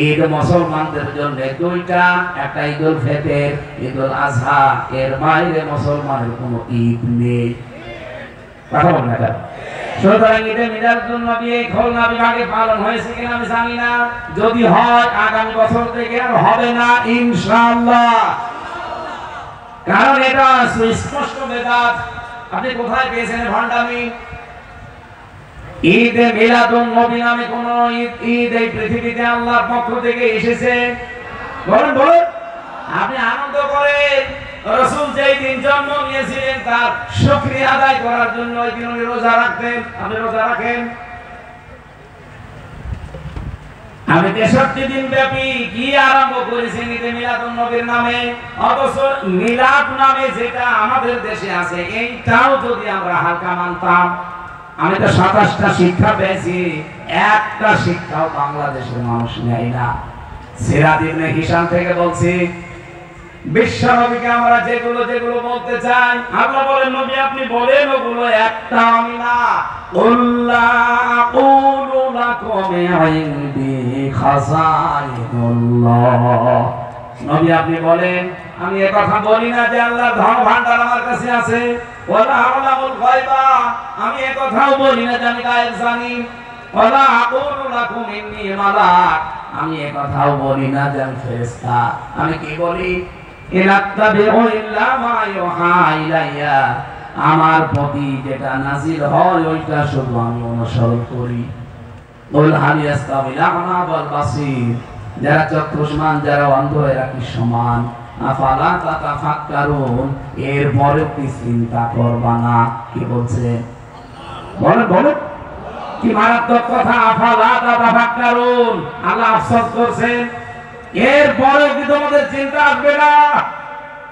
ঈদ মুসলমানদের জন্য 2টা, একটা ঈদুল ফিতর, ঈদুল আযহা, এর বাইরে মুসলমানের কোনো ঈদ নেই। কথা বলেন না? সুতরাং ঈদে মিলাদুন নবী এই খুলনা বিভাগে পালন হয়েছে কিনা আমি জানি না, যদি হয় আগামী বছর থেকে আর হবে না ইনশাআল্লাহ, কারণ এটা সুস্পষ্ট বেদাত। আপনি কোথায় পেয়েছেন ভণ্ডামি? ঈদে মিলাদুন নবী নামে কোন ঈদ এই পৃথিবীতে আল্লাহর পক্ষ থেকে এসেছে? বলেন বলেন। আপনি আনন্দ করেন, রাসূল যেই দিন জন্ম নিয়েছিলেন তার শুকরিয়া আদায় করার জন্য ওই দিন উনি রোজা রাখতেন। আপনি রোজা রাখেন? আমি 63 দিন ব্যাপী কি আরম্ভ করেছি ঈদে মিলাদুন নবীর নামে, অথচ মিলাদ নামে যেটা আমাদের দেশে আছে এইটাও যদি আমরা হালকা মানতাম। আমি তো 27টা শিক্ষা পেয়েছি, একটা শিক্ষাও বাংলাদেশের মানুষ নেয় না। সিরাত ইবনে হিশাম থেকে বলছি, বিশ্ব নবীকে আমরা যেগুলো যেগুলো বলতে চাই, আল্লাহ বলেন নবী আপনি বলেন ওগুলো একটা আমি না। কুল্লা আকুলু লাকুম ইনদি খাযাইনুল্লাহ, নবী আপনি বলেন আমি এই কথা বলি না যে আল্লাহর ধন ভান্ডার আমার কাছে আছে, ওয়ালা আলামুল গায়বা, আমি এই কথাও বলি না যে আমি গায়েব জানি, ওয়ালা আকুলু লাকুম ইন্নী মালাক, আমি এই কথাও বলি না যে আমি ফেরেশতা। আমি কি বলি? ইনাত্তাবিউ ইল্লা মা ইউহা ইলাইয়া, আমার প্রতি যেটা নাযিল হয় ওইটা শুধু আমি অনুসরণ করি। কুল হাল ইয়াস্তাবিল আ'মা ওয়াল বাসীর, যারা চক্ষুষ্মান যারা অন্ধ এরা কি সমান? আফালা তাতাফাক্কারুন, এরপরে কি চিন্তা করবা না? কি বলছে বলেন বলেন, কি মারাত্মক কথা! আফালা তাতাফাক্কারুন, আল্লাহ আফসোস করছেন, এরপরে কি তোমাদের চিন্তা আসবে না?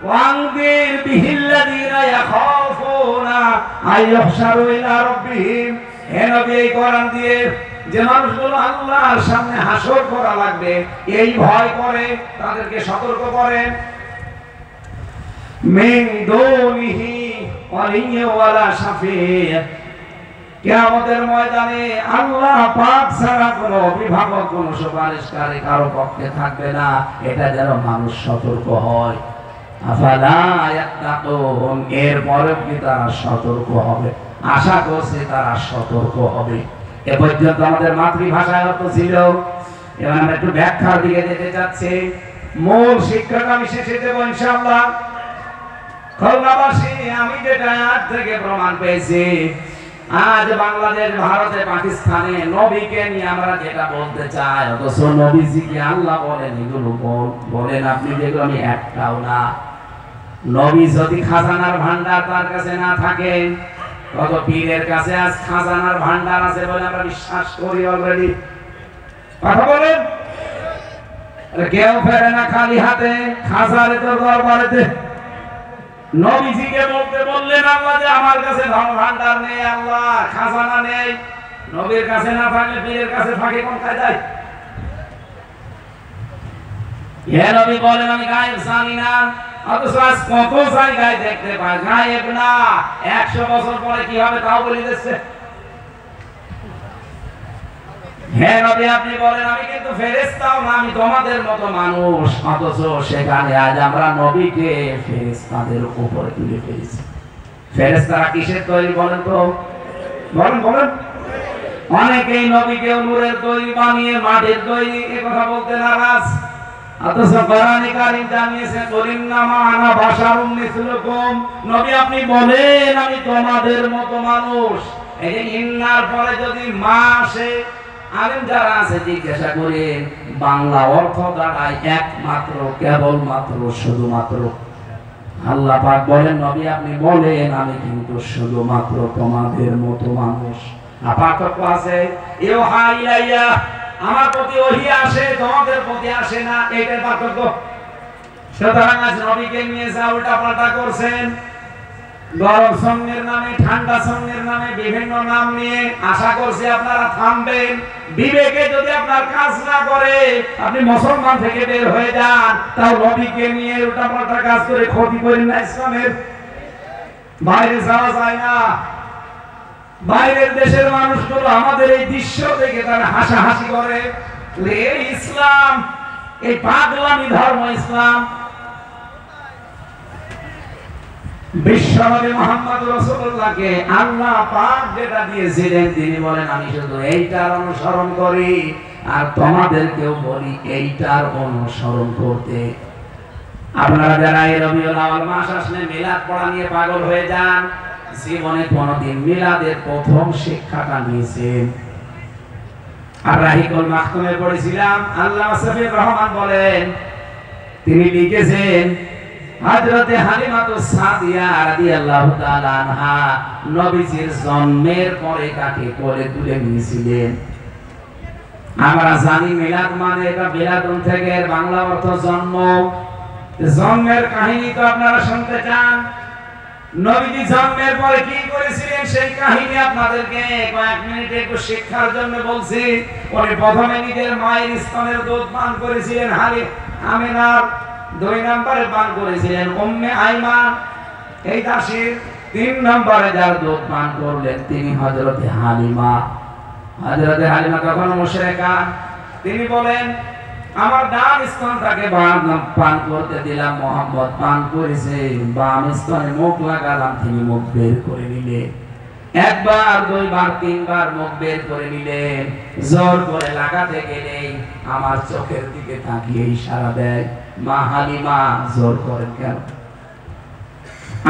ওয়ানদির বিহিল্লাযীনা ইয়াখাফুনা আইয়ুহশারু ইলা রাব্বিহিম, হে নবী এই কোরআন দিয়ে যে মানুষগুলো আল্লাহর সামনে হাসর করা লাগবে এই ভয় করে তাদেরকে সতর্ক করেন। মিন দুনিহি ওয়ালিয়্যি ওয়ালা শাফি'্। কিয়ামতের ময়দানে আল্লাহ পাক ছাড়া কোনো অভিভাবক, কোনো সুপারিশকারী কারো পক্ষে থাকবে না। এটা যেন মানুষ সতর্ক হয়। আফালা ইয়াত্তাকুন, এরপরে কি তারা সতর্ক হবে? আশা করছি তারা সতর্ক হবে। এ পর্যন্ত আমাদের মাতৃভাষায় অর্থ ছিল। এবার আমরা একটু ব্যাখ্যার দিকে যেতে চাচ্ছি। মূল শিক্ষাটা আমি শেষে দেব ইনশাআল্লাহ। খুলনাবাসী, আমি যেটা আজ থেকে প্রমাণ পেয়েছি, আজ বাংলাদেশ, ভারতে, পাকিস্তানে নবীকে নিয়ে আমরা যেটা বলতে চাই, অথচ নবীজিকে আল্লাহ বলেন এগুলো বলেন আপনি, যেগুলো আমি একটাও না। নবী যদি খাজানার ভান্ডার তার কাছে না থাকে, কত পীরের কাছে আজ খাজানার ভান্ডার আছে বলে আমরা বিশ্বাস করি অলরেডি। কথা বলেন, কেউ ফেরে না খালি হাতে, খাজারে তো দরবারেতে। নবীজিকে বলতে বললেন আল্লাহ যে আমার কাছে ধন ভান্ডার নেই, আল্লাহ খাজানা নেই। নবীর কাছে না থাকলে পীরের কাছে থাকে কোন কায়দায়? হে নবী বলেন আমি গায়েব জানি না, অথচ আজ কত জায়গায় দেখতে পাই গায়েব না। 100 বছর পরে কি হবে তাও বলে দিচ্ছে। হে নবী আপনি বলেন আমি কিন্তু ফেরেশতাও না, আমি তোমাদের মতো মানুষ, অথচ সেখানে আজ আমরা নবীকে ফেরেশতাদের উপরে তুলে ফেলেছি। ফেরেশতারা কিসের তৈরি বলেন তো? বলেন বলেন। অনেকেই নবীকে নূরের তৈরি বানিয়ে মাটির তৈরি এ কথা বলতে নারাজ, অথচ কোরআনে কারীম জানিয়েছে কুলিন্নামা আনা বাশারুম মিসলুকুম, নবী আপনি বলেন আমি তোমাদের মতো মানুষ। এই যে ইন্নার পরে যদি মা আসে, আলেম যারা আছে জিজ্ঞাসা করেন বাংলা অর্থ দাঁড়ায় একমাত্র, কেবলমাত্র, শুধুমাত্র। আল্লাহ পাক বলেন নবী আপনি বলেন আমি কিন্তু শুধুমাত্র তোমাদের মতো মানুষ। পার্থক্য আছে। ইউহা ইলাইয়া, আমার প্রতি ওহী আসে, তোমাদের প্রতি আসে না, এইটার পার্থক্য। সুতরাং আজ নবীকে নিয়ে যা উল্টা পাল্টা করছেন, গরম সঙ্গের নামে, ঠান্ডা সঙ্গের নামে, বিভিন্ন নাম নিয়ে, আশা করছি আপনারা থামবেন। বিবেকে যদি আপনার কাজ না করে, আপনি মুসলমান থেকে বের হয়ে যান, তাও নবীকে নিয়ে উল্টা পাল্টা কাজ করে ক্ষতি করেন না ইসলামের। বাইরে যাওয়া যায় না। বাইরের দেশের মানুষগুলো আমাদের এই দৃশ্য দেখে তারা হাসাহাসি করে, এই ইসলাম, এই পাগলামি ধর্ম ইসলাম। বিশ্বনবী মুহাম্মদ রাসূলুল্লাহকে আল্লাহ পাক যেটা দিয়েছিলেন, তিনি বলেন আমি শুধু এইটার অনুসরণ করি, আর তোমাদেরকেও বলি এইটার অনুসরণ করতে। আপনারা যারা এই রবিউল আউয়াল মাস আসলে মিলাদ পড়া নিয়ে পাগল হয়ে যান, জীবনে কোনদিন মিলাদের প্রথম শিক্ষাটা নিয়েছেন? আর রাহিকুল মাখতুমে পড়েছিলাম, আল্লামা সাফিউর রহমান বলেন, তিনি লিখেছেন হযরতে হালিমাতুস সাদিয়া রাদিয়াল্লাহু তাআলা আনহা নবীজির জন্মের পরে তাকে কোলে তুলে নিয়েছিলেন। আমরা জানি মিলাদ মানে এটা বিলাদুন থেকে বাংলা অর্থ জন্ম। জন্মের কাহিনী তো আপনারা শুনতে চান। নবীজি জন্মের পরে কি করেছিলেন সেই কাহিনী আপনাদেরকে কয়েক মিনিটে একটু শিক্ষার জন্য বলছি। উনি প্রথমে নিজের মায়ের স্তনের দুধ পান করেছিলেন আমিনার, 2 নম্বরে পান করেছিলেন উম্মে আইমান এই দাসীর, 3 নম্বরে যার দুধ পান করলেন তিনি হযরতে হালিমা। হযরতে হালিমা তখন মুশরিকা, তিনি বলেন আমার ডান স্তনটাকে পান করতে দিলাম, মুহাম্মদ পান করেছে, বাম স্তনে মুখ লাগালাম, তিনি মুখ বের করে নিলেন। একবার, 2 বার, 3 বার মুখ বের করে নিলেন। জোর করে লাগাতে গেলেই আমার চোখের দিকে তাকিয়ে ইশারা দেয়, মা হালিমা জোর করেন কেন?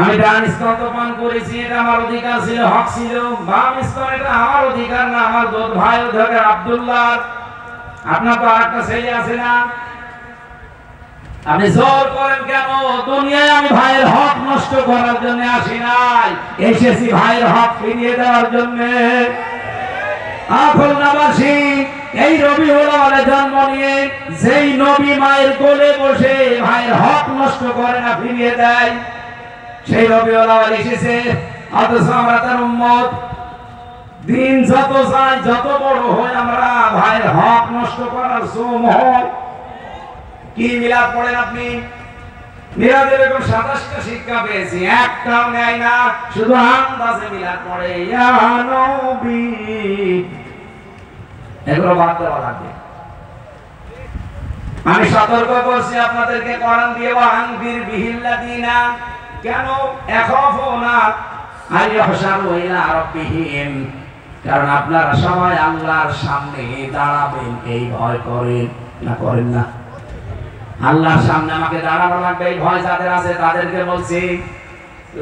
আমি ডান স্তন পান করেছি, এটা আমার অধিকার ছিল, হক ছিল। বাম স্তন এটা আমার অধিকার না, আমার দুধ ভাই অধিকার আব্দুল্লাহ। আপনার তো আরেকটা ছেলে আছে না, আপনি জোর করেন কেন? দুনিয়ায় আমি ভাইয়ের হক নষ্ট করার জন্য আসি নাই, এসেছি ভাইয়ের হক ফিরিয়ে দেওয়ার জন্য। খুলনাবাসী, এই রবিউল আউয়ালে জন্ম নিয়ে যেই নবী মায়ের কোলে বসে ভাইয়ের হক নষ্ট করে না, ফিরিয়ে দেয়, সেই রবিউল আউয়াল এসেছে, অথচ আমরা তার উম্মত। দিন যত যায়, যত বড় হয়, আমরা ভাইয়ের হক নষ্ট করার শ্রম হয়। কি মিলাদ পড়েন আপনি? মিলাদের এরকম 27টা শিক্ষা পেয়েছি, একটাও নেয় না, শুধু আন্দাজে মিলাদ পড়ে ইয়া নবী, এগুলো বাদ দেওয়া লাগবে। আমি সতর্ক করছি আপনাদেরকে কোরআন দিয়ে, ওয়ানবির বিহিল্লাযিনা, কেন এখাফুনা আইয়াহশারু ইলা রাব্বিহিম, কারণ আপনারা সবাই আল্লাহর সামনে দাঁড়াবেন এই ভয় করেন না, করেন না? আল্লাহর সামনে আমাকে দাঁড়ানো লাগবে এই ভয় যাদের আছে তাদেরকে বলছি,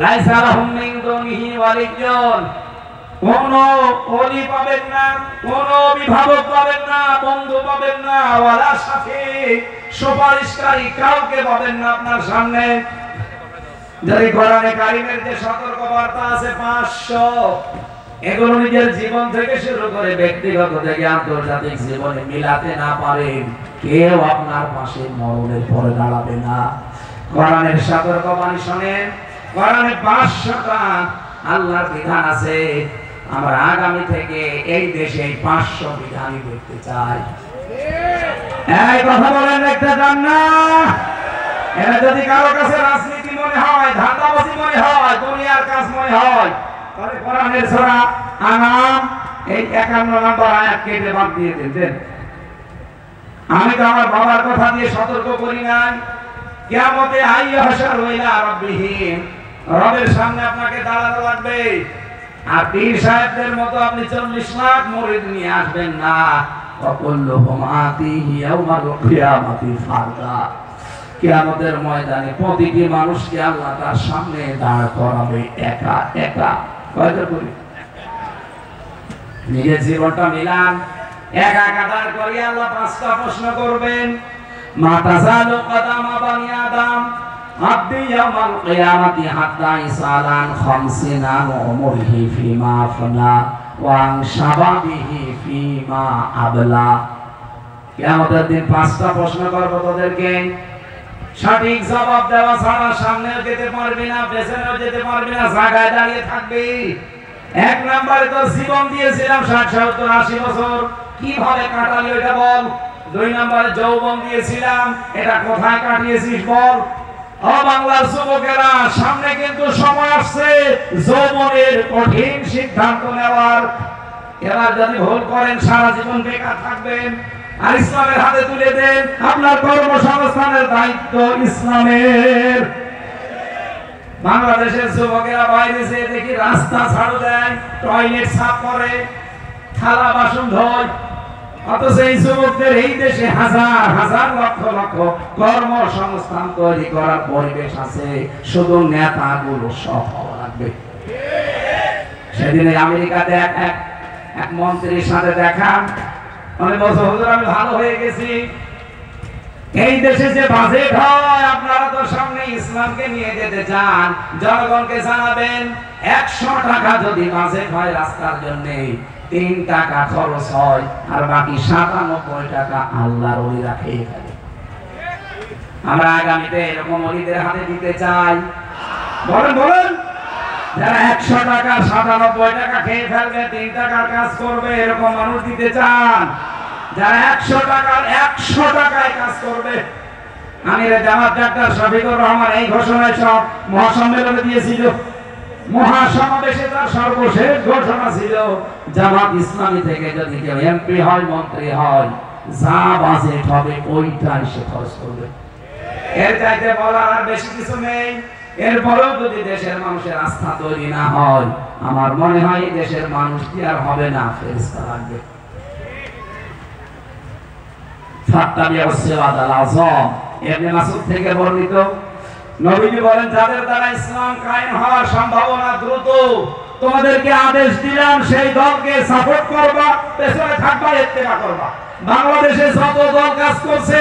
লাইসা লাহুম মিন দুনিহি ওয়ালিয়্যুন, কোন ওলি পাবেন না, কোন অভিভাবক পাবেন না, বন্ধু পাবেন না, ওয়ালা সাফি, সুপারিশকারী কাউকে পাবেন না আপনার সামনে। যদি কোরআনে কারীমের যে সতর্ক বার্তা আছে 500, এগুলো নিজের জীবন থেকে শুরু করে ব্যক্তিগত থেকে আন্তর্জাতিক জীবনে মিলাতে না পারেন, কেউ আপনার পাশে মরণের পরে দাঁড়াবে না। কোরআনের সতর্কবাণী শুনেন, কোরআনে 500টা আল্লাহর বিধান আছে। আমরা আগামী থেকে এই দেশে 500 বিধানই দেখতে চাই। এই কথা বলেন, দেখতে চান না? এরা যদি কারো কাছে রাজনীতি মনে হয়, ধান্দাবাজি মনে হয়, দুনিয়ার কাজ মনে হয়, তাহলে কোরআনের সূরা আনাম এই 51 নম্বর আয়াত কেটে বাদ দিয়ে দেন। আমি তো আমার বাবার কথা দিয়ে সতর্ক করি নাই, কিয়ামতে আইয়াহশারু ইলা রাব্বিহিম, রবের সামনে আপনাকে দাঁড়ানো লাগবে। আর পীর সাহেবদের মতো আপনি 40 লাখ মুরিদ নিয়ে আসবেন না। ওয়াকুল্লুহুম আতিহি ইয়াওমাল কিয়ামাতি ফারদা, কিয়ামতের ময়দানে প্রতিটি মানুষকে আল্লাহ তার সামনে দাঁড় করাবে একা একা। কয়টা করি নিজের জীবনটা মিলান, একা একা দাঁড় করিয়ে আল্লাহ 5টা প্রশ্ন করবেন। মা তাযালু কদামা বানি আদম আব্দি ইয়াওমাল কিয়ামাতি হাত্তা ইসালান 50 আন উমরিহি ফিমা আফনা ওয়া আন শাবাবিহি ফিমা আবলা। কিয়ামতের দিন 5টা প্রশ্ন করব তোদেরকে, সঠিক জবাব দেওয়া ছাড়া সামনেও যেতে পারবি না, পেছনেও যেতে পারবি না, জায়গায় দাঁড়িয়ে থাকবি। 1 নম্বরে তোর জীবন দিয়েছিলাম 60, 70, 80 বছর, কিভাবে কাটালি ওটা বল। 2 নম্বরে যৌবন দিয়েছিলাম, এটা কোথায় কাটিয়েছিস বল। ও বাংলার যুবকেরা, সামনে কিন্তু সময় আসছে যৌবনের কঠিন সিদ্ধান্ত নেওয়ার। এবার যদি ভুল করেন সারা জীবন বেকার থাকবেন। আর ইসলামের হাতে তুলে দেন, আপনার কর্মসংস্থানের দায়িত্ব ইসলামের। বাংলাদেশের যুবকেরা বাইরে যেয়ে দেখি রাস্তা ঝাড়ু দেয়, টয়লেট সাফ করে, থালা বাসন ধোয়, অথচ এই যুবকদের এই দেশে হাজার হাজার লক্ষ লক্ষ কর্মসংস্থান তৈরি করার পরিবেশ আছে, শুধু নেতাগুলো সব হওয়া লাগবে। সেদিন আমেরিকাতে এক মন্ত্রীর সাথে দেখা, অনেক বছর হুজুর আমি ভালো হয়ে গেছি, এই দেশে যে বাজেট হয় আপনারা তো সামনে ইসলামকে নিয়ে যেতে চান, জনগণকে জানাবেন 100 টাকা যদি বাজেট হয় রাস্তার জন্য, 3 টাকা খরচ হয়, আর বাকি 97 টাকা আল্লাহর ওলিরা খেয়ে ফেলে। আমরা আগামীতে এরকম ওলিদের হাতে দিতে চাই। বলেন বলেন, যারা 100 টাকা 97 টাকা খেয়ে ফেলবে, 3 টাকার কাজ করবে, এরকম মানুষ দিতে চান? যারা 100 টাকায় কাজ করবে। আমির জামাত ডাক্তার শফিকুর রহমান এই ঘোষণায় সব মহাসম্মেলনে দিয়েছিল, মহাসমাবেশে তার সর্বশেষ ঘোষণা ছিল, জামাত ইসলামী থেকে যদি কেউ এমপি হয়, মন্ত্রী হয়, যা বাজেট হবে ওইটাই সে খরচ করবে। এর চাইতে বলার আর বেশি কিছু নেই। এরপরেও যদি দেশের মানুষের আস্থা তৈরি না হয়, আমার মনে হয় দেশের মানুষ কি আর হবে না, ফেরেশতা লাগবে। ইবনে মাসউদ থেকে বর্ণিত, নবীজি বলেন, যাদের দ্বারা ইসলাম কায়েম হওয়ার সম্ভাবনা দ্রুত, তোমাদেরকে আদেশ দিলাম সেই দলকে সাপোর্ট করবা, পেছনে থাকবা, ইত্তেবা করবা। বাংলাদেশে যত দল কাজ করছে,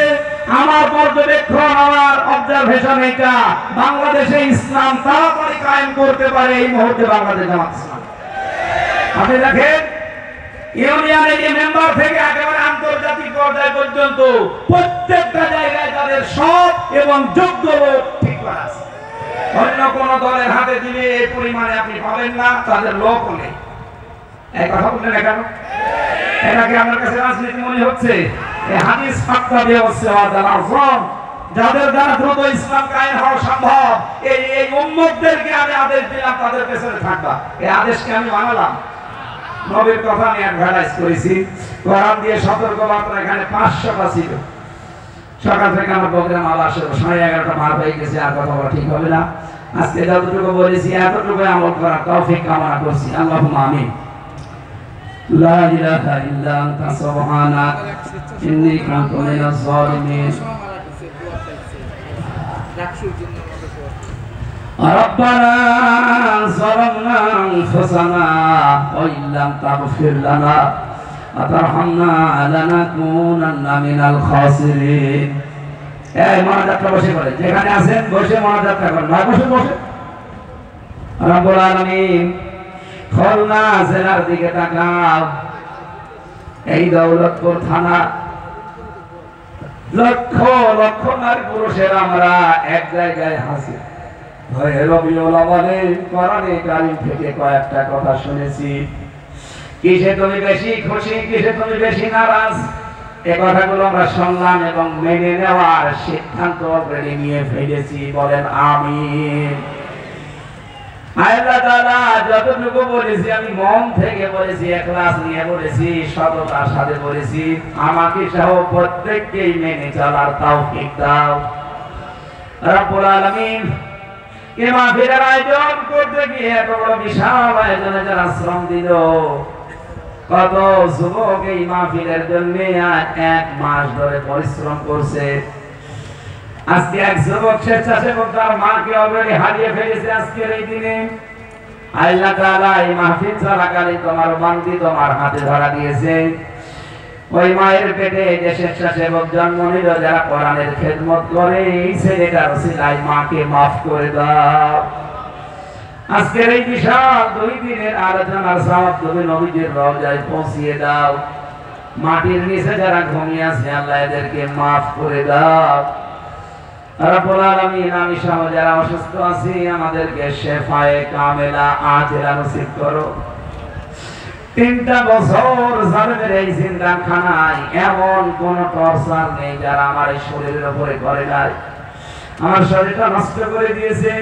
আমার পর্যবেক্ষণ, আমার অবজারভেশন এটা, বাংলাদেশে ইসলাম তাড়াতাড়ি কায়েম করতে পারে এই মুহূর্তে বাংলাদেশ জামাত ইসলাম। আপনি দেখেন ইউনিয়নের যে মেম্বার থেকে একেবারে আন্তর্জাতিক পর্যায় পর্যন্ত প্রত্যেকটা জায়গায় তাদের সৎ এবং যোগ্য লোক ঠিক করা আছে। অন্য কোন দলের হাতে দিলে এই পরিমাণে আপনি পাবেন না, তাদের লোক নেই। এই কথা বললেন না কেন? এটাকে আমার কাছে রাজনীতি মনে হচ্ছে। এই হাদিস ফাক্তা ব্যবস্থা আযম, যাদের দ্বারা দ্রুত ইসলাম কায়েম হওয়া সম্ভব, এই উম্মতদেরকে আমি আদেশ দিলাম তাদের পেছনে থাকবা। এই আদেশকে আমি মানলাম। নবীর কথা আমি অ্যাডভার্টাইজ করেছি, কোরআন দিয়ে সতর্কবার্তা এখানে 500টা ছিল। সকাল থেকে আমার প্রোগ্রাম আবার 11:30 মার হয়ে গেছে, আর কথা বলা ঠিক হবে না। আজকে যতটুকু বলেছি এতটুকু আমল করার তৌফিক কামনা করছি। আল্লাহুম্মা আমিন। লা ইলাহা ইল্লা আনতা সুবহানাক ইন্নী কুনতু মিনাজ জালিমিন। ربنا ظلمنا أنفسنا وإن لم تغفر لنا وترحمنا لنكونن من الخاسرين। এই মোনাজাতটা বসে করে, যেখানে আছেন বসে মোনাজাতটা করেন। না বসে বসে। রব্বুল আলামিন খুলনা জেলার দিকে তাকাও। এই দৌলতপুর থানা লক্ষ লক্ষ নারী পুরুষের আমরা এক জায়গায় হাসি রবিউল আউয়ালে কোরআনে কারীম থেকে কয়েকটা কথা শুনেছি। কিসে তুমি বেশি খুশি, কিসে তুমি বেশি নারাজ, এই কথাগুলো আমরা শুনলাম এবং মেনে নেওয়ার সিদ্ধান্ত অলরেডি নিয়ে ফেলেছি। বলেন আমিন। আল্লাহ তাআলা যতটুকু বলেছি আমি মন থেকে বলেছি, ইখলাস নিয়ে বলেছি, সততার সাথে বলেছি। আমাকে সহ প্রত্যেককেই মেনে চলার তৌফিক দাও রব্বুল আলামিন। এই মাহফিলের আয়োজন করতে গিয়ে এত বড় বিশাল আয়োজনে যারা শ্রম দিল, কত যুবক এই মাহফিলের জন্য 1 মাস ধরে পরিশ্রম করছে। আজকে এক যুবক স্বেচ্ছাসেবক তার মাকে অলরেডি হারিয়ে ফেলেছে আজকের এই দিনে। আল্লাহ তাআলা এই মাহফিল চলাকালীন তোমার বান্দি তোমার হাতে ধরা দিয়েছে। ওই মায়ের পেটে যে স্বেচ্ছাসেবক জন্ম নিল, যারা কোরআনের খেদমত করে, এই ছেলেটার ওসিলায় মাকে মাফ করে দাও। আজকের এই বিশাল 2 দিনের আলোচনার সওয়াব তুমি নবীজির রওজায় পৌঁছিয়ে দাও। মাটির নিচে যারা ঘুমিয়ে আছে আল্লাহ এদেরকে মাফ করে দাও রব্বুল আলামিন। আমি সহ যারা অসুস্থ আছি আমাদেরকে শেফায়ে কামেলা আজেলা নসিব করো। 3টা বছর জালেমের এই জিন্দাখানায় এমন কোন টর্চার নেই যারা আমার এই শরীরের উপরে করে নাই। আমার শরীরটা নষ্ট করে দিয়েছে।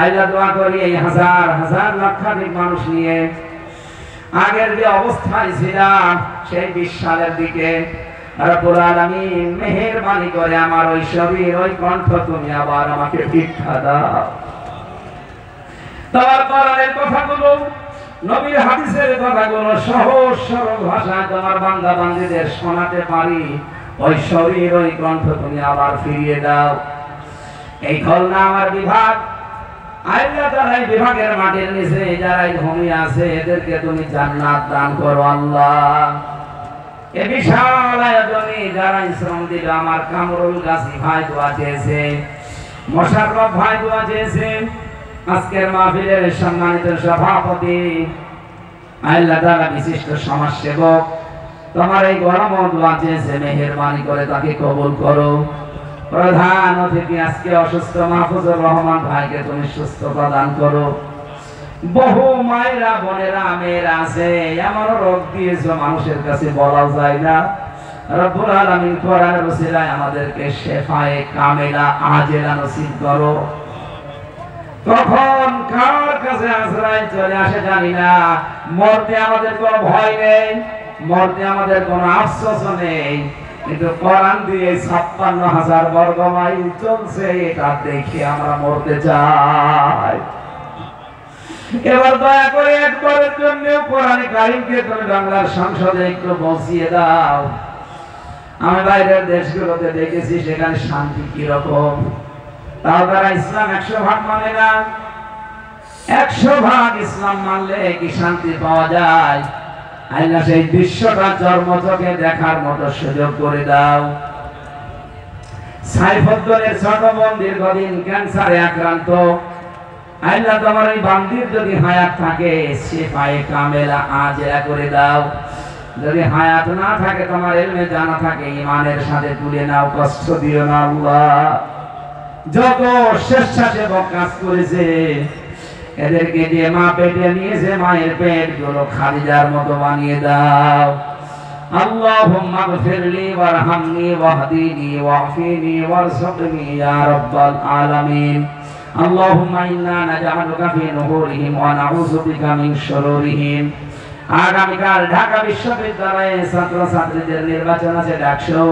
আল্লাহ দোয়া করি এই হাজার হাজার লক্ষাধিক মানুষ নিয়ে আগের যে অবস্থায় ছিলাম সেই 20 সালের দিকে রব্বুল আলামিন মেহেরবানি করে আমার ওই শরীর ওই কণ্ঠ তুমি আবার আমাকে ভিক্ষা দাও। তোমার কোরআনের কথাগুলো, নবীর হাদিসের কথাগুলো সহজ সরল ভাষায় তোমার বান্দা বান্দীদের শোনাতে পারি। ওই শরীর ওই কণ্ঠ তুমি আবার ফিরিয়ে দাও। এই খুলনা আমার বিভাগ, আল্লাহ তাআলা এই বিভাগের মাটির নিচে যারা ঘুমিয়ে আছে এদেরকে তুমি জান্নাত দান করো আল্লাহ। এই বিশাল আয়োজনে যারা শ্রম দিল, আমার কামরুল গাজী ভাই দোয়া চেয়েছে, মোশাররফ ভাই দোয়া চেয়েছে, আজকের মাহফিলের সম্মানিত সভাপতি, আল্লাহ তাআলা বিশিষ্ট সমাজসেবক তোমার এই গরম দোয়া চেয়েছে, মেহেরবানি করে তাকে কবুল করো। প্রধান অতিথি আজকে অসুস্থ মাহফুজুর রহমান ভাইকে তুমি সুস্থতা দান করো। বহু মায়েরা বোনেরা মেয়েরা আছে এমন রোগ দিয়েছো মানুষের কাছে বলা যায় না। রব্বুল আলামিন কোরআনের ওসিলায় আমাদেরকে শেফায়ে কামেলা আজেলা নসিব করো। কখন কার কাছে আজরাইল চলে আসে জানি না। মরতে আমাদের কোনো ভয় নেই, মরতে আমাদের কোনো আফসোস নেই, কিন্তু কোরআন দিয়ে 56,000 বর্গ মাইল চলছে, এটা দেখে আমরা মরতে চাই। এবার দয়া করে একবারের জন্য কোরআনে কারীমকে তুমি বাংলার সংসদে একটু বসিয়ে দাও। আমি বাইরের দেশগুলোতে দেখেছি সেখানে শান্তি কিরকম, তাও তারা ইসলাম 100% মানে না। 100% ইসলাম মানলে কি শান্তি পাওয়া যায়? আল্লাহ সেই দৃশ্যটা জন্মচোখে দেখার মতো সুযোগ করে দাও। সাইফুদ্দৌলের ছোট বোন দীর্ঘদিন ক্যান্সারে আক্রান্ত, আল্লাহ তোমার এই বান্দির যদি হায়াত থাকে শেফায়ে কামেলা আজেলা করে দাও। যদি হায়াত না থাকে তোমার ইলমে জানা থাকে ঈমানের সাথে তুলে নাও, কষ্ট দিও না আল্লাহ। যত স্বেচ্ছাসেবক কাজ করেছে এদেরকে দিয়ে মা পেটে নিয়েছে, মায়ের পেট গুলো খাদিজার মতো বানিয়ে দাও। اللهم اغفر لي وارحمني واهدني واعفني وارزقني يا رب العالمين اللهم إنا نجعلك في نحورهم ونعوذ بك من شرورهم আগামীকাল ঢাকা বিশ্ববিদ্যালয়ে ছাত্রছাত্রীদের নির্বাচন আছে ডাকসো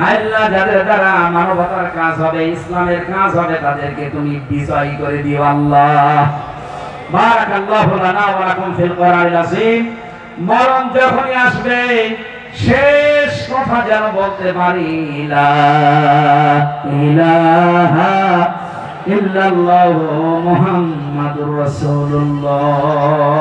আল্লাহ যাদের দ্বারা মানবতার কাজ হবে ইসলামের কাজ হবে তাদেরকে তুমি বিজয়ী করে দিও আল্লাহ বারাকাল্লাহু লানা ওয়া লাকুম ফিল কোরআনিল আযীম মরণ যখনই আসবে শেষ কথা যেন বলতে পারি লা ইলাহা ইল্লাল্লাহু মুহাম্মাদুর রাসূলুল্লাহ